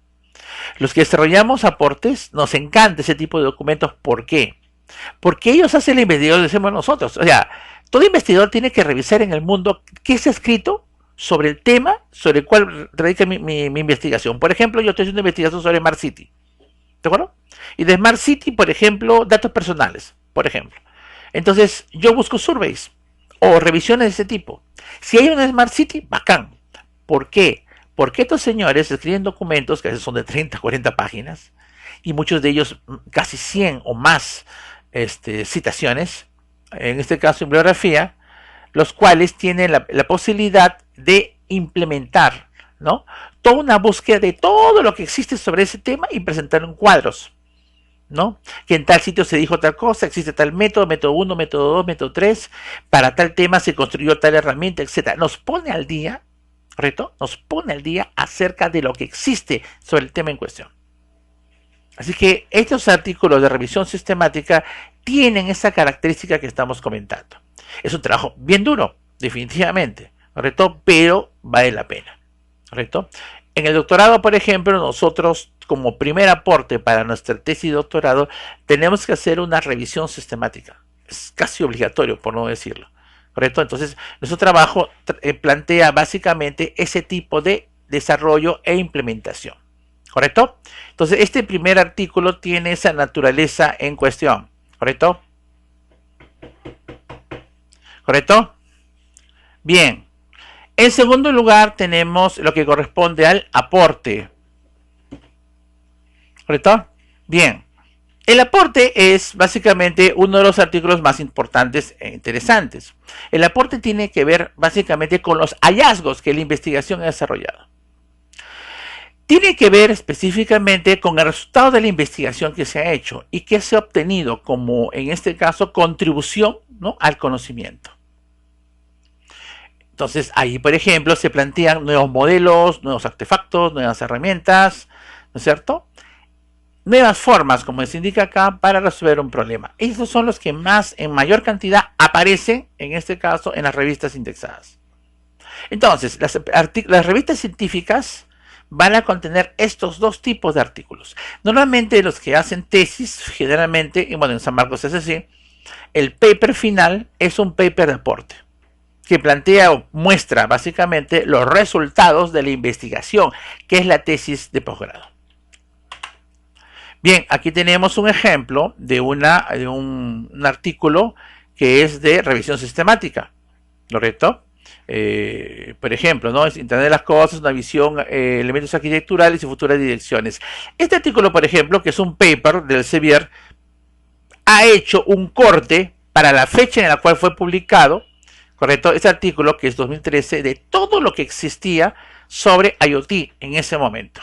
Los que desarrollamos aportes, nos encanta ese tipo de documentos. ¿Por qué? Porque ellos hacen la investigación, lo hacemos nosotros. O sea, todo investigador tiene que revisar en el mundo qué se ha escrito sobre el tema sobre el cual radica mi investigación. Por ejemplo, yo estoy haciendo una investigación sobre Smart City. ¿De acuerdo? Y de Smart City, por ejemplo, datos personales, por ejemplo. Entonces, yo busco surveys o revisiones de ese tipo. Si hay una Smart City, bacán. ¿Por qué? Porque estos señores escriben documentos que a veces son de 30, 40 páginas y muchos de ellos casi 100 o más citaciones, en este caso en bibliografía, los cuales tienen la posibilidad de implementar, ¿no? Toda una búsqueda de todo lo que existe sobre ese tema y presentarlo en cuadros, ¿no? Que en tal sitio se dijo tal cosa, existe tal método, método 1, método 2, método 3, para tal tema se construyó tal herramienta, etc. Nos pone al día, ¿correcto? Nos pone al día acerca de lo que existe sobre el tema en cuestión. Así que estos artículos de revisión sistemática tienen esa característica que estamos comentando. Es un trabajo bien duro, definitivamente, ¿correcto? Pero vale la pena, ¿correcto? En el doctorado, por ejemplo, nosotros como primer aporte para nuestra tesis de doctorado tenemos que hacer una revisión sistemática. Es casi obligatorio, por no decirlo, ¿correcto? Entonces, nuestro trabajo plantea básicamente ese tipo de desarrollo e implementación, ¿correcto? Entonces, este primer artículo tiene esa naturaleza en cuestión, ¿correcto? ¿Correcto? Bien. En segundo lugar, tenemos lo que corresponde al aporte. ¿Correcto? Bien. El aporte es básicamente uno de los artículos más importantes e interesantes. El aporte tiene que ver básicamente con los hallazgos que la investigación ha desarrollado. Tiene que ver específicamente con el resultado de la investigación que se ha hecho y que se ha obtenido como, en este caso, contribución, ¿no?, al conocimiento. Entonces, ahí, por ejemplo, se plantean nuevos modelos, nuevos artefactos, nuevas herramientas, ¿no es cierto? Nuevas formas, como se indica acá, para resolver un problema. Esos son los que más, en mayor cantidad, aparecen, en este caso, en las revistas indexadas. Entonces, las revistas científicas van a contener estos dos tipos de artículos. Normalmente los que hacen tesis, generalmente, y bueno, en San Marcos es así, el paper final es un paper de aporte, que plantea o muestra básicamente los resultados de la investigación, que es la tesis de posgrado. Bien, aquí tenemos un ejemplo de un artículo que es de revisión sistemática, ¿correcto? Por ejemplo, ¿no? Es Internet de las Cosas, una visión, elementos arquitecturales y futuras direcciones. Este artículo, por ejemplo, que es un paper del Elsevier, ha hecho un corte para la fecha en la cual fue publicado ¿correcto? Ese artículo, que es 2013, de todo lo que existía sobre IoT en ese momento.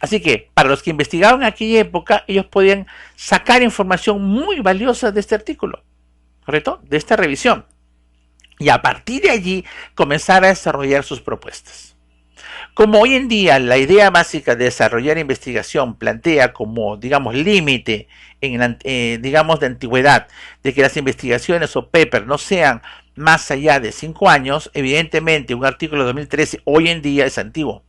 Así que, para los que investigaban en aquella época, ellos podían sacar información muy valiosa de este artículo, ¿correcto? De esta revisión. Y a partir de allí, comenzar a desarrollar sus propuestas. Como hoy en día la idea básica de desarrollar investigación plantea como, digamos, límite, digamos, de antigüedad, de que las investigaciones o papers no sean más allá de 5 años, evidentemente un artículo de 2013 hoy en día es antiguo.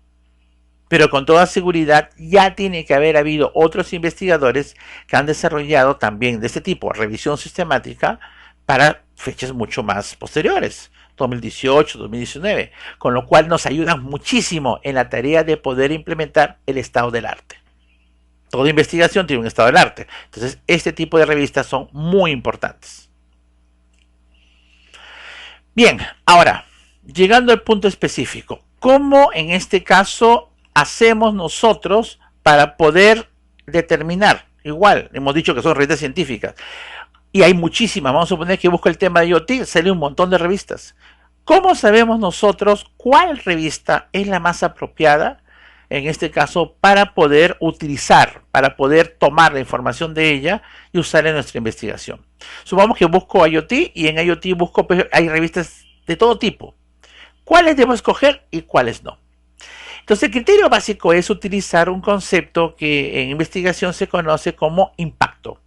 Pero con toda seguridad ya tiene que haber habido otros investigadores que han desarrollado también de este tipo, revisión sistemática, para fechas mucho más posteriores, 2018, 2019, con lo cual nos ayudan muchísimo en la tarea de poder implementar el estado del arte. Toda investigación tiene un estado del arte, entonces este tipo de revistas son muy importantes. Bien, ahora, llegando al punto específico, ¿cómo en este caso hacemos nosotros para poder determinar? Igual, hemos dicho que son revistas científicas y hay muchísimas. Vamos a suponer que busco el tema de IoT, sale un montón de revistas. ¿Cómo sabemos nosotros cuál revista es la más apropiada en este caso para poder utilizar, para poder tomar la información de ella y usarla en nuestra investigación? Supongamos que busco IoT y en IoT busco, hay revistas de todo tipo. ¿Cuáles debo escoger y cuáles no? Entonces, el criterio básico es utilizar un concepto que en investigación se conoce como impacto.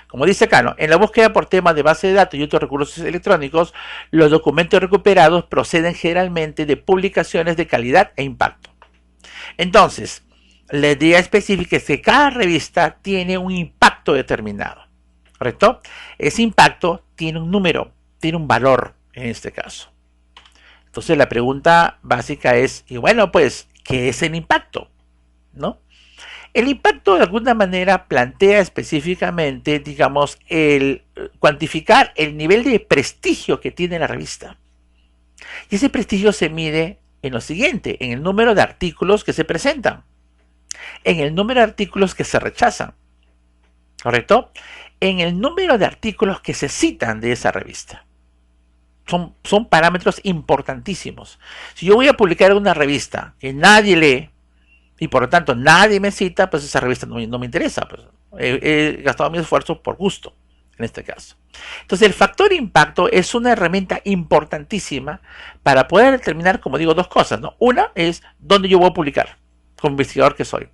Como dice acá, ¿no? En la búsqueda por temas de base de datos y otros recursos electrónicos, los documentos recuperados proceden generalmente de publicaciones de calidad e impacto. Entonces, la idea específica es que cada revista tiene un impacto determinado, ¿correcto? Ese impacto tiene un número, tiene un valor en este caso. Entonces la pregunta básica es, y bueno, pues, ¿qué es el impacto? ¿No? El impacto de alguna manera plantea específicamente, digamos, el cuantificar el nivel de prestigio que tiene la revista. Y ese prestigio se mide en lo siguiente, en el número de artículos que se presentan, en el número de artículos que se rechazan, ¿correcto? En el número de artículos que se citan de esa revista. Son parámetros importantísimos. Si yo voy a publicar una revista que nadie lee y por lo tanto nadie me cita, pues esa revista no me interesa. Pues, he gastado mi esfuerzo por gusto, en este caso. Entonces el factor impacto es una herramienta importantísima para poder determinar, como digo, dos cosas, ¿no? Una es dónde yo voy a publicar, como investigador que soy.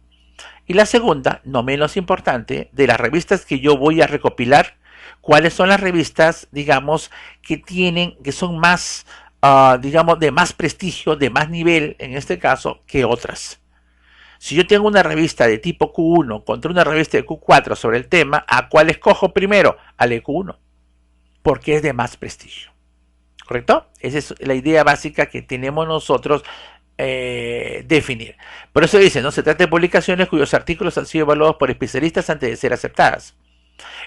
Y la segunda, no menos importante, de las revistas que yo voy a recopilar, cuáles son las revistas, digamos, que son más, digamos, de más prestigio, de más nivel, en este caso, que otras. Si yo tengo una revista de tipo Q1 contra una revista de Q4 sobre el tema, ¿a cuál escojo primero? Al de Q1, porque es de más prestigio. ¿Correcto? Esa es la idea básica que tenemos nosotros definir. Por eso dice, ¿no? Se trata de publicaciones cuyos artículos han sido evaluados por especialistas antes de ser aceptadas.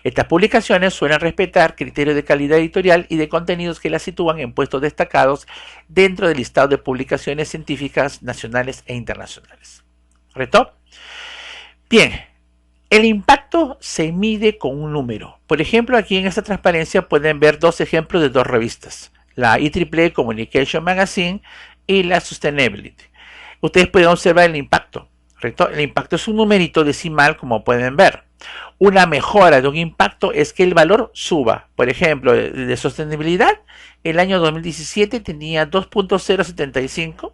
Estas publicaciones suelen respetar criterios de calidad editorial y de contenidos que las sitúan en puestos destacados dentro del listado de publicaciones científicas nacionales e internacionales. ¿Correcto? Bien, el impacto se mide con un número. Por ejemplo, aquí en esta transparencia pueden ver dos ejemplos de dos revistas, la IEEE Communication Magazine y la Sustainability. Ustedes pueden observar el impacto, ¿correcto? El impacto es un numerito decimal, como pueden ver. Una mejora de un impacto es que el valor suba. Por ejemplo, de sostenibilidad, el año 2017 tenía 2.075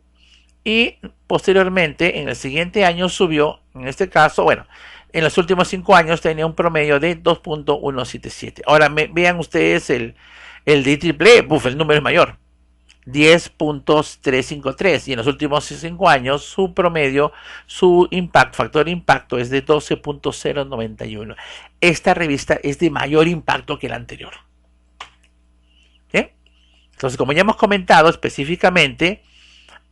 y posteriormente en el siguiente año subió, en este caso, bueno, en los últimos 5 años tenía un promedio de 2.177. Ahora vean ustedes el de IEEE, el número es mayor, 10.353, y en los últimos 5 años su promedio, su factor de impacto es de 12.091. Esta revista es de mayor impacto que la anterior. ¿Bien? Entonces, como ya hemos comentado específicamente,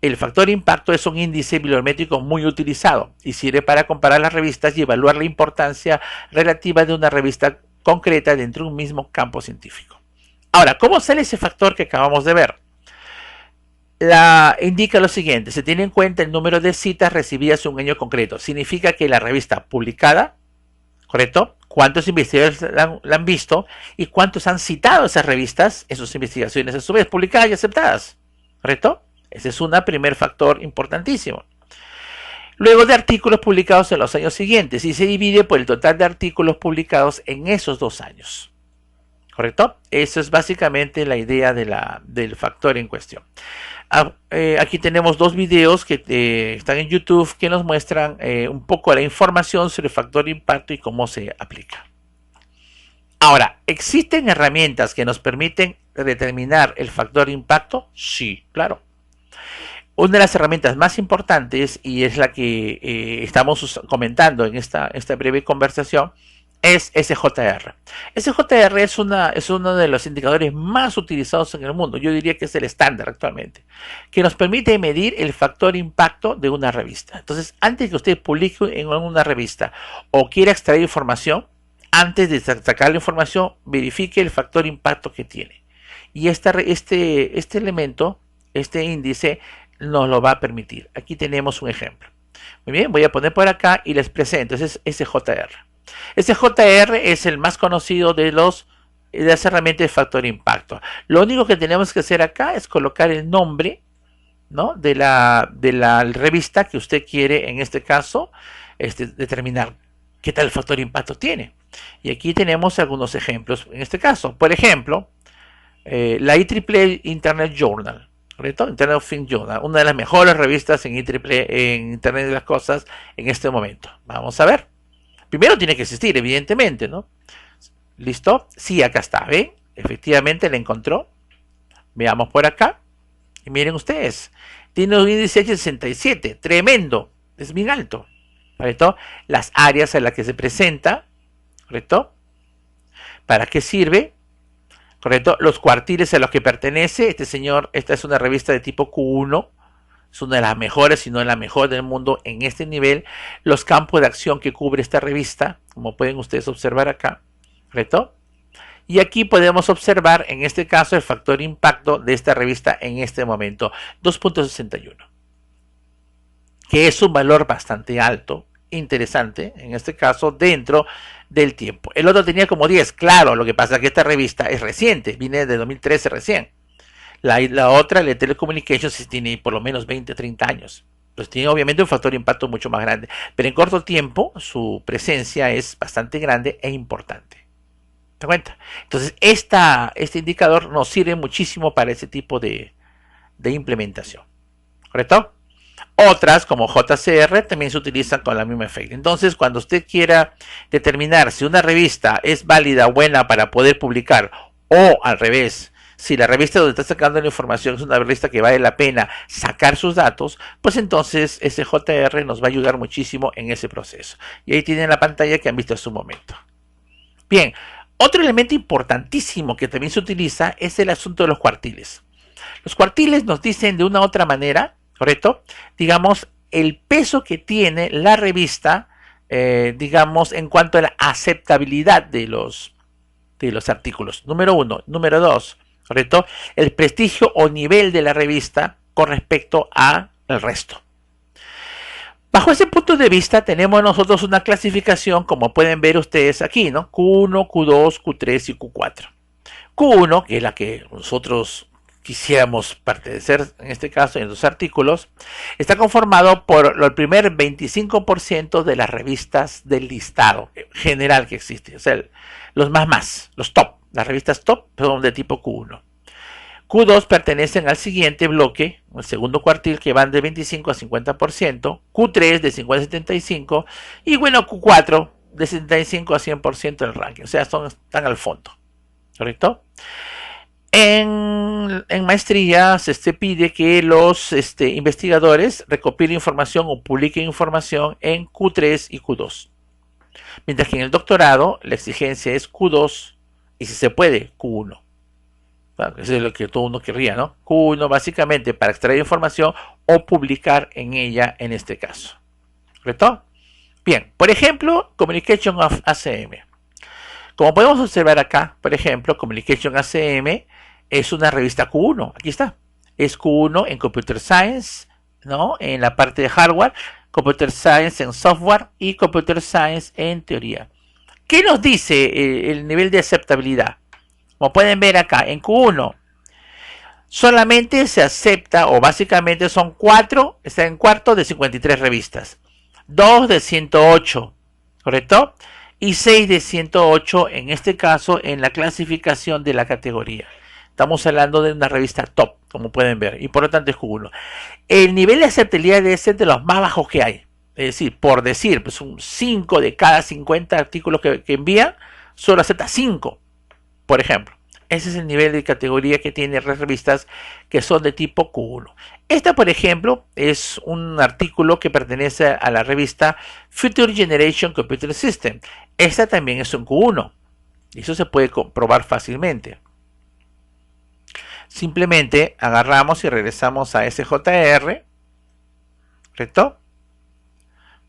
el factor de impacto es un índice bibliométrico muy utilizado y sirve para comparar las revistas y evaluar la importancia relativa de una revista concreta dentro de un mismo campo científico. Ahora, ¿cómo sale ese factor que acabamos de ver? Indica lo siguiente: se tiene en cuenta el número de citas recibidas en un año concreto. Significa que la revista publicada ¿correcto? ¿Cuántos investigadores la han visto y cuántos han citado esas revistas en sus investigaciones a su vez publicadas y aceptadas? ¿Correcto? Ese es un primer factor importantísimo. Luego de artículos publicados en los años siguientes y se divide por el total de artículos publicados en esos 2 años. ¿Correcto? Eso es básicamente la idea del factor en cuestión. Aquí tenemos 2 videos que están en YouTube que nos muestran un poco la información sobre el factor impacto y cómo se aplica. Ahora, ¿existen herramientas que nos permiten determinar el factor impacto? Sí, claro. Una de las herramientas más importantes, y es la que estamos comentando en esta breve conversación, es SJR. SJR es uno de los indicadores más utilizados en el mundo. Yo diría que es el estándar actualmente, que nos permite medir el factor impacto de una revista. Entonces, antes que usted publique en una revista o quiera extraer información, antes de sacar la información, verifique el factor impacto que tiene. Y este elemento, este índice, nos lo va a permitir. Aquí tenemos un ejemplo. Muy bien, voy a poner por acá y les presento. Ese es SJR. SJR es el más conocido de las herramientas de factor impacto. Lo único que tenemos que hacer acá es colocar el nombre, ¿no?, de la revista que usted quiere, en este caso, determinar qué tal factor impacto tiene. Y aquí tenemos algunos ejemplos. En este caso, por ejemplo, la IEEE Internet Journal. ¿Correcto? Internet of Things Journal, una de las mejores revistas en IEEE, en Internet de las Cosas en este momento. Vamos a ver. Primero tiene que existir, evidentemente, ¿no? ¿Listo? Sí, acá está, ¿ven? Efectivamente la encontró. Veamos por acá. Y miren ustedes, tiene un índice H67, tremendo, es bien alto. ¿Correcto? Las áreas en las que se presenta, ¿correcto? ¿Para qué sirve? ¿Correcto? Los cuartiles a los que pertenece. Esta es una revista de tipo Q1. Es una de las mejores, si no la mejor del mundo en este nivel. Los campos de acción que cubre esta revista, como pueden ustedes observar acá. ¿Correcto? Y aquí podemos observar, en este caso, el factor impacto de esta revista en este momento. 2.61. Que es un valor bastante alto, interesante, en este caso, dentro del tiempo. El otro tenía como 10, claro, lo que pasa es que esta revista es reciente, viene de 2013 recién. La otra, la Telecommunications, tiene por lo menos 20, 30 años. Entonces tiene obviamente un factor de impacto mucho más grande. Pero en corto tiempo, su presencia es bastante grande e importante. ¿Te das cuenta? Entonces, este indicador nos sirve muchísimo para ese tipo de implementación. ¿Correcto? Otras, como JCR, también se utilizan con la misma efecto. Entonces, cuando usted quiera determinar si una revista es válida, buena para poder publicar, o al revés, si la revista donde está sacando la información es una revista que vale la pena sacar sus datos, pues entonces SJR nos va a ayudar muchísimo en ese proceso. Y ahí tienen la pantalla que han visto hace un momento. Bien, otro elemento importantísimo que también se utiliza es el asunto de los cuartiles. Los cuartiles nos dicen de una u otra manera, ¿correcto? Digamos, el peso que tiene la revista, digamos, en cuanto a la aceptabilidad de los artículos. Número 1. Número 2, ¿correcto? El prestigio o nivel de la revista con respecto al resto. Bajo ese punto de vista tenemos nosotros una clasificación, como pueden ver ustedes aquí, ¿no? Q1, Q2, Q3 y Q4. Q1, que es la que nosotros quisiéramos pertenecer, en este caso, en los artículos, está conformado por el primer 25% de las revistas del listado general que existe. O sea, los top, las revistas top son de tipo Q1. Q2 pertenecen al siguiente bloque, el segundo cuartil, que van de 25 a 50%, Q3 de 50 a 75%, y bueno, Q4 de 75 a 100% del ranking, o sea, están al fondo, ¿correcto? En maestría se pide que los investigadores recopilen información o publiquen información en Q3 y Q2. Mientras que en el doctorado la exigencia es Q2 y si se puede Q1. Eso es lo que todo uno querría, ¿no? Q1 básicamente para extraer información o publicar en ella en este caso. ¿Correcto? Bien, por ejemplo, Communication of ACM. Como podemos observar acá, por ejemplo, Communication ACM es una revista Q1. Aquí está. Es Q1 en Computer Science, ¿no? En la parte de hardware, Computer Science en software y Computer Science en teoría. ¿Qué nos dice el nivel de aceptabilidad? Como pueden ver acá, en Q1 solamente se acepta, o básicamente son 4, está en cuarto de 53 revistas, 2 de 108, ¿correcto? Y 6 de 108 en este caso en la clasificación de la categoría. Estamos hablando de una revista top, como pueden ver, y por lo tanto es Q1. El nivel de aceptabilidad debe ser de los más bajos que hay. Es decir, por decir, pues un 5 de cada 50 artículos que envían, solo acepta 5, por ejemplo. Ese es el nivel de categoría que tienen las revistas que son de tipo Q1. Esta, por ejemplo, es un artículo que pertenece a la revista Future Generation Computer System. Esta también es un Q1. Y eso se puede comprobar fácilmente. Simplemente agarramos y regresamos a SJR. ¿Correcto?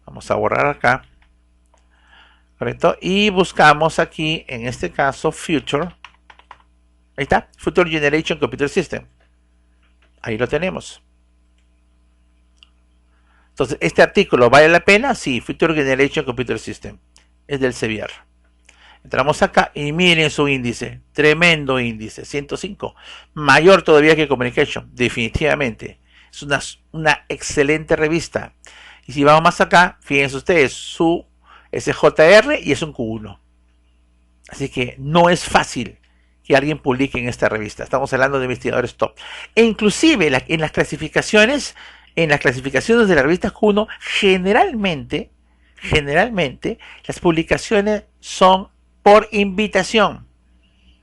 Vamos a borrar acá. ¿Correcto? Y buscamos aquí, en este caso, Future. Ahí está, Future Generation Computer System. Ahí lo tenemos. Entonces, ¿este artículo vale la pena? Sí, Future Generation Computer System. Es del Sevier. Entramos acá y miren su índice. Tremendo índice, 105. Mayor todavía que Communication, definitivamente. Es una excelente revista. Y si vamos más acá, fíjense ustedes, su SJR y es un Q1. Así que no es fácil que alguien publique en esta revista. Estamos hablando de investigadores top. E inclusive en las clasificaciones de la revista Q1, generalmente las publicaciones son por invitación.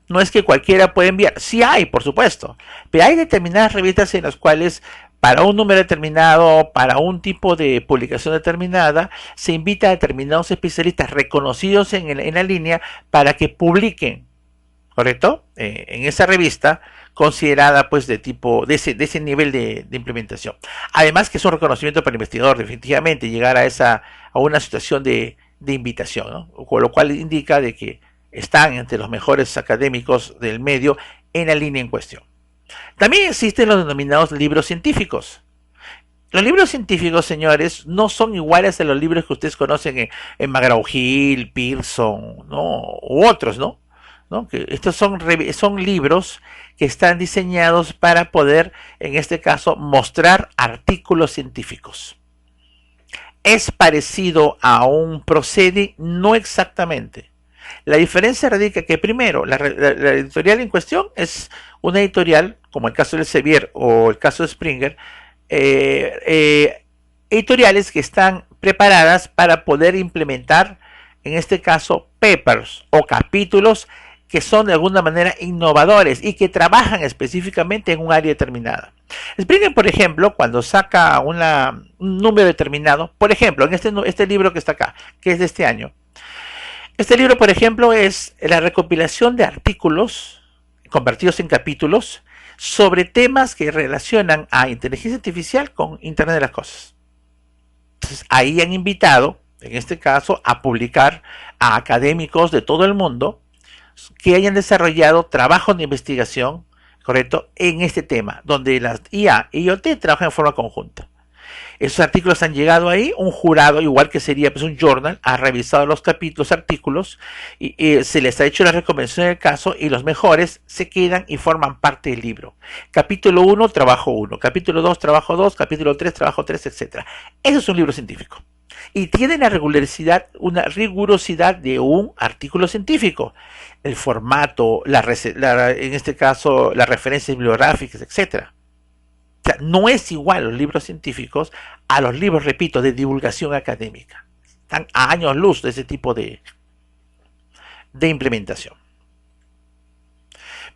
No es que cualquiera puede enviar. Sí hay, por supuesto. Pero hay determinadas revistas en las cuales para un número determinado, para un tipo de publicación determinada, se invita a determinados especialistas reconocidos en la línea para que publiquen, ¿correcto? En esa revista considerada pues de ese nivel de implementación. Además que es un reconocimiento para el investigador, definitivamente, llegar a una situación de invitación, ¿no? Con lo cual indica de que están entre los mejores académicos del medio en la línea en cuestión. También existen los denominados libros científicos. Los libros científicos, señores, no son iguales a los libros que ustedes conocen en McGraw-Hill, Pearson, ¿no? U otros, ¿no? Que estos son libros que están diseñados para poder, en este caso, mostrar artículos científicos. ¿Es parecido a un Procedi? No exactamente. La diferencia radica que primero, la editorial en cuestión es una editorial, como el caso del Sevier o el caso de Springer, editoriales que están preparadas para poder implementar, en este caso, papers o capítulos que son de alguna manera innovadores y que trabajan específicamente en un área determinada. Springer, por ejemplo, cuando saca un número determinado, por ejemplo, en este libro que está acá, que es de este año, este libro, por ejemplo, es la recopilación de artículos convertidos en capítulos sobre temas que relacionan a inteligencia artificial con Internet de las Cosas. Entonces, ahí han invitado, en este caso, a publicar a académicos de todo el mundo que hayan desarrollado trabajos de investigación, ¿correcto?, en este tema, donde las IA y IoT trabajan en forma conjunta. Esos artículos han llegado ahí, un jurado, igual que sería pues, un journal, ha revisado los artículos y se les ha hecho la recomendación del caso y los mejores se quedan y forman parte del libro. Capítulo 1, trabajo 1, capítulo 2, trabajo 2, capítulo 3, trabajo 3, etc. Eso es un libro científico. Y tiene una rigurosidad de un artículo científico. El formato, en este caso, las referencias bibliográficas, etc. O sea, no es igual los libros científicos a los libros, repito, de divulgación académica. Están a años luz de ese tipo de implementación.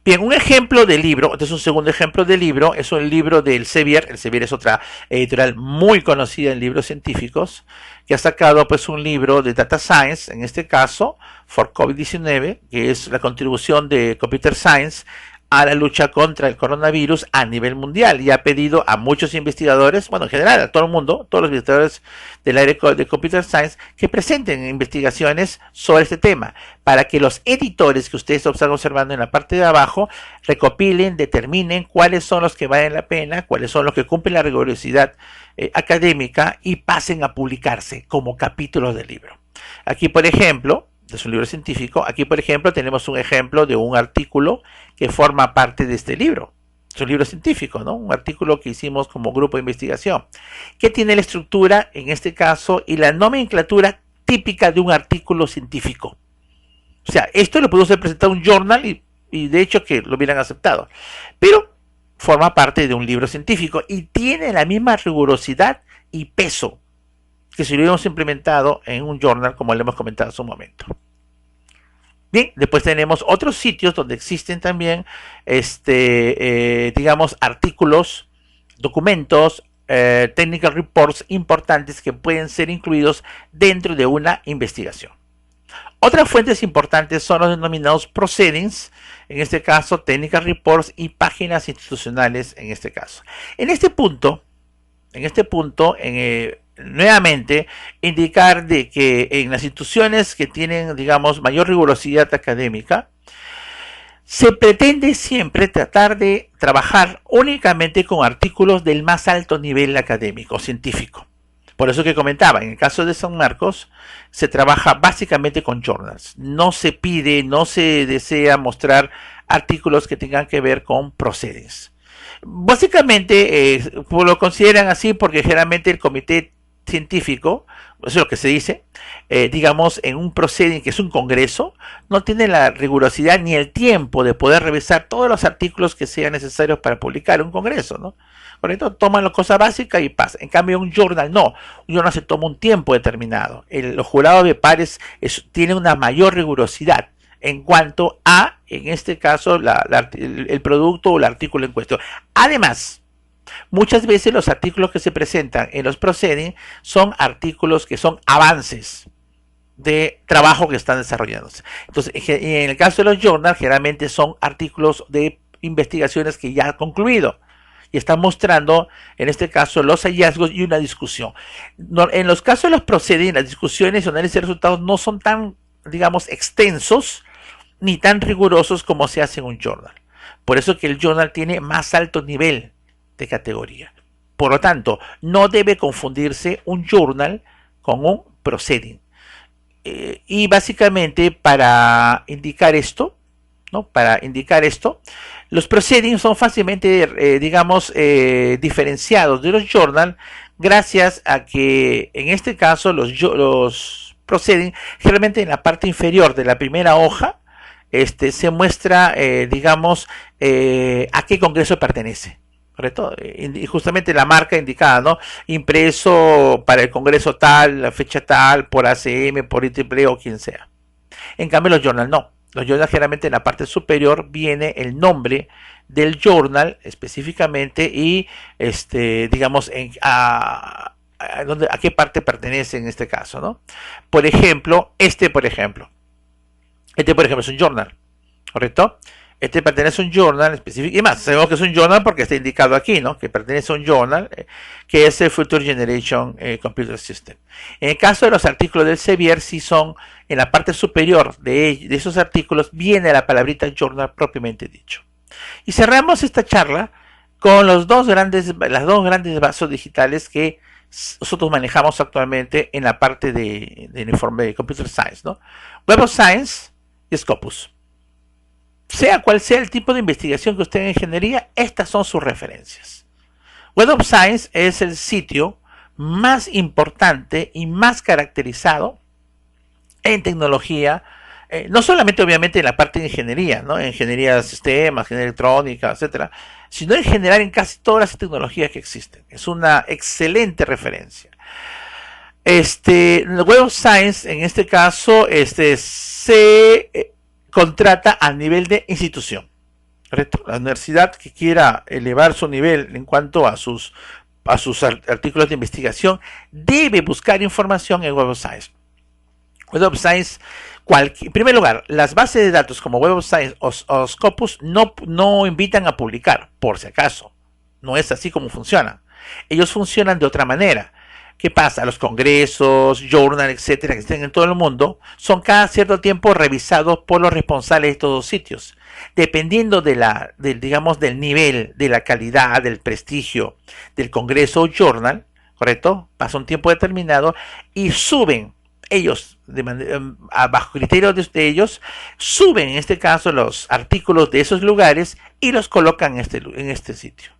Bien, un ejemplo de libro, este es un segundo ejemplo de libro, es un libro del Sevier. El Sevier es otra editorial muy conocida en libros científicos, que ha sacado pues un libro de Data Science, en este caso, for COVID-19, que es la contribución de Computer Science a la lucha contra el coronavirus a nivel mundial, y ha pedido a muchos investigadores, bueno, en general a todo el mundo, todos los investigadores del área de Computer Science, que presenten investigaciones sobre este tema, para que los editores que ustedes están observando en la parte de abajo recopilen, determinen cuáles son los que valen la pena, cuáles son los que cumplen la rigurosidad académica y pasen a publicarse como capítulos del libro. Aquí, por ejemplo, Es un libro científico. Aquí, por ejemplo, tenemos un ejemplo de un artículo que forma parte de este libro. Es un libro científico, ¿no? Un artículo que hicimos como grupo de investigación, que tiene la estructura, en este caso, y la nomenclatura típica de un artículo científico. O sea, esto lo podemos haber presentado en un journal y de hecho que lo hubieran aceptado. Pero forma parte de un libro científico y tiene la misma rigurosidad y peso que si lo hubiéramos implementado en un journal, como le hemos comentado hace un momento. Bien, después tenemos otros sitios donde existen también, digamos, artículos, documentos, technical reports importantes que pueden ser incluidos dentro de una investigación. Otras fuentes importantes son los denominados proceedings, en este caso technical reports, y páginas institucionales en este caso. En este punto, nuevamente indicar de que en las instituciones que tienen, digamos, mayor rigurosidad académica, se pretende siempre tratar de trabajar únicamente con artículos del más alto nivel académico, científico. Por eso que comentaba, en el caso de San Marcos, se trabaja básicamente con journals. No se pide, no se desea mostrar artículos que tengan que ver con proceedings. Básicamente lo consideran así porque generalmente el comité científico, eso es lo que se dice, digamos, en un proceeding que es un congreso, no tiene la rigurosidad ni el tiempo de poder revisar todos los artículos que sean necesarios para publicar un congreso, ¿no? ¿Correcto? Toman la cosa básica y pasa. En cambio, un journal no. Un journal se toma un tiempo determinado. Los jurados de pares tienen una mayor rigurosidad en cuanto a, en este caso, el producto o el artículo en cuestión. Además, muchas veces los artículos que se presentan en los proceedings son artículos que son avances de trabajo que están desarrollándose. Entonces, en el caso de los journals, generalmente son artículos de investigaciones que ya han concluido y están mostrando, en este caso, los hallazgos y una discusión. En los casos de los proceedings, las discusiones y análisis de resultados no son tan, digamos, extensos ni tan rigurosos como se hace en un journal. Por eso que el journal tiene más alto nivel de categoría. Por lo tanto, no debe confundirse un journal con un proceeding. Y básicamente para indicar esto, ¿no? Los proceedings son fácilmente, digamos, diferenciados de los journal gracias a que en este caso los proceedings generalmente en la parte inferior de la primera hoja se muestra, digamos, a qué congreso pertenece. ¿Correcto? Y justamente la marca indicada, ¿no? Impreso para el congreso tal, la fecha tal, por ACM, por IEEE o quien sea. En cambio los journal no. Los journal generalmente en la parte superior viene el nombre del journal específicamente y digamos a qué parte pertenece en este caso, ¿no? Por ejemplo, por ejemplo es un journal, ¿correcto? Este pertenece a un journal específico, y más, sabemos que es un journal porque está indicado aquí, ¿no? Que pertenece a un journal que es el Future Generation Computer System. En el caso de los artículos del Sevier, sí son en la parte superior de esos artículos, viene la palabrita journal propiamente dicho. Y cerramos esta charla con las dos grandes vasos digitales que nosotros manejamos actualmente en la parte de informe de Computer Science, ¿no? Web of Science y Scopus. Sea cual sea el tipo de investigación que usted en ingeniería, estas son sus referencias. Web of Science es el sitio más importante y más caracterizado en tecnología, no solamente obviamente en la parte de ingeniería, ¿no? En ingeniería de sistemas, ingeniería electrónica, etcétera, sino en general en casi todas las tecnologías que existen. Es una excelente referencia. Web of Science, en este caso, se contrata a nivel de institución, ¿correcto? La universidad que quiera elevar su nivel en cuanto a sus artículos de investigación debe buscar información en Web of Science. Web of Science, en primer lugar, las bases de datos como Web of Science o Scopus no invitan a publicar, por si acaso. No es así como funcionan. Ellos funcionan de otra manera. ¿Qué pasa? Los congresos, journal, etcétera, que estén en todo el mundo, son cada cierto tiempo revisados por los responsables de estos sitios. Dependiendo digamos, del nivel, de la calidad, del prestigio del congreso o journal, ¿correcto? Pasa un tiempo determinado y suben ellos, bajo criterio de ellos, suben en este caso los artículos de esos lugares y los colocan en este sitio.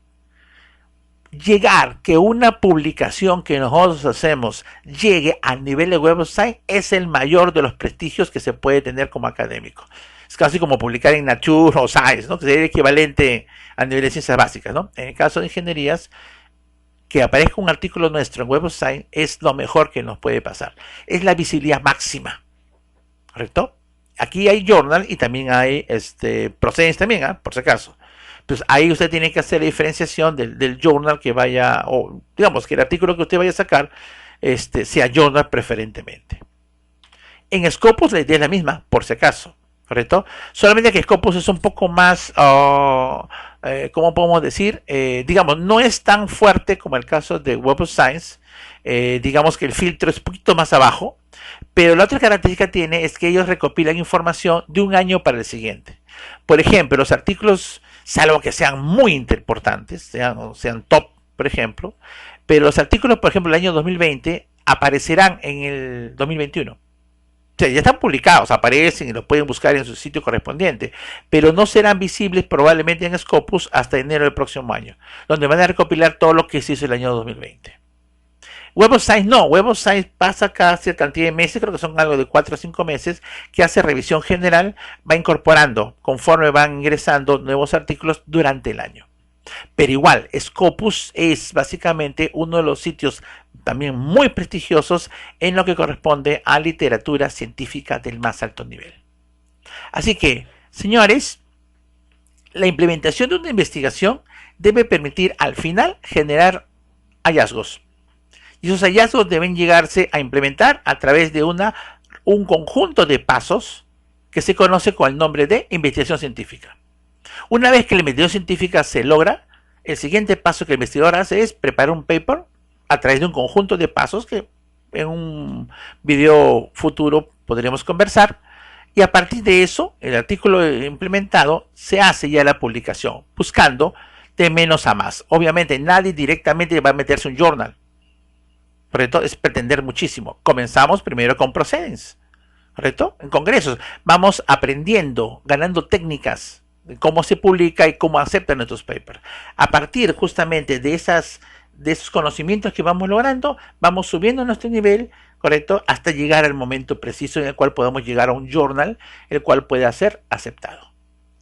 Llegar que una publicación que nosotros hacemos llegue al nivel de Web of Science es el mayor de los prestigios que se puede tener como académico. Es casi como publicar en Nature o Science, ¿no? Que sería el equivalente a nivel de ciencias básicas, ¿no? En el caso de ingenierías, que aparezca un artículo nuestro en Web of Science es lo mejor que nos puede pasar. Es la visibilidad máxima, ¿correcto? Aquí hay journal y también hay Proceedings también, por si acaso. Entonces ahí usted tiene que hacer la diferenciación del journal que vaya, o digamos que el artículo que usted vaya a sacar sea journal preferentemente. En Scopus la idea es la misma, por si acaso, ¿correcto? Solamente que Scopus es un poco más, ¿cómo podemos decir? Digamos, no es tan fuerte como el caso de Web of Science. Digamos que el filtro es un poquito más abajo, pero la otra característica tiene es que ellos recopilan información de un año para el siguiente. Por ejemplo, los artículos, salvo que sean muy importantes, sean top, por ejemplo, pero los artículos, por ejemplo, del año 2020 aparecerán en el 2021. O sea, ya están publicados, aparecen y los pueden buscar en su sitio correspondiente, pero no serán visibles probablemente en Scopus hasta enero del próximo año, donde van a recopilar todo lo que se hizo el año 2020. Web of Science no, Web of Science pasa cada cierta cantidad de meses, creo que son algo de 4 o 5 meses, que hace revisión general, va incorporando conforme van ingresando nuevos artículos durante el año. Pero igual, Scopus es básicamente uno de los sitios también muy prestigiosos en lo que corresponde a literatura científica del más alto nivel. Así que, señores, la implementación de una investigación debe permitir al final generar hallazgos. Y esos hallazgos deben llegarse a implementar a través de un conjunto de pasos que se conoce con el nombre de investigación científica. Una vez que la investigación científica se logra, el siguiente paso que el investigador hace es preparar un paper a través de un conjunto de pasos que en un video futuro podremos conversar. Y a partir de eso, el artículo implementado se hace ya la publicación, buscando de menos a más. Obviamente nadie directamente va a meterse un journal. ¿Correcto? Es pretender muchísimo. Comenzamos primero con Proceedings, ¿correcto? En congresos. Vamos aprendiendo, ganando técnicas de cómo se publica y cómo aceptan nuestros papers. A partir justamente de esos conocimientos que vamos logrando, vamos subiendo nuestro nivel, ¿correcto? Hasta llegar al momento preciso en el cual podemos llegar a un journal, el cual pueda ser aceptado.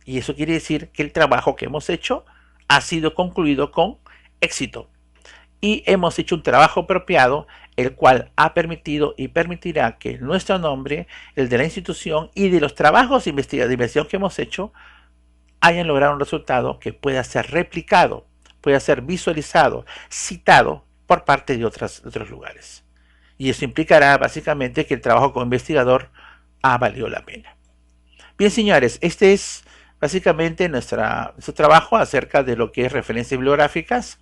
Y eso quiere decir que el trabajo que hemos hecho ha sido concluido con éxito. Y hemos hecho un trabajo apropiado, el cual ha permitido y permitirá que nuestro nombre, el de la institución y de los trabajos de investigación que hemos hecho, hayan logrado un resultado que pueda ser replicado, pueda ser visualizado, citado por parte de otros lugares. Y eso implicará básicamente que el trabajo como investigador ha valido la pena. Bien, señores, este es básicamente nuestro trabajo acerca de lo que es referencias bibliográficas.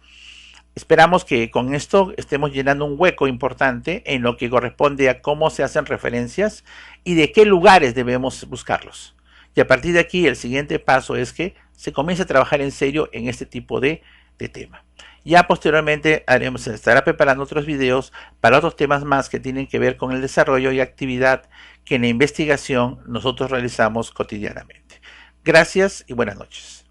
Esperamos que con esto estemos llenando un hueco importante en lo que corresponde a cómo se hacen referencias y de qué lugares debemos buscarlos. Y a partir de aquí el siguiente paso es que se comience a trabajar en serio en este tipo de tema. Ya posteriormente estará preparando otros videos para otros temas más que tienen que ver con el desarrollo y actividad que en la investigación nosotros realizamos cotidianamente. Gracias y buenas noches.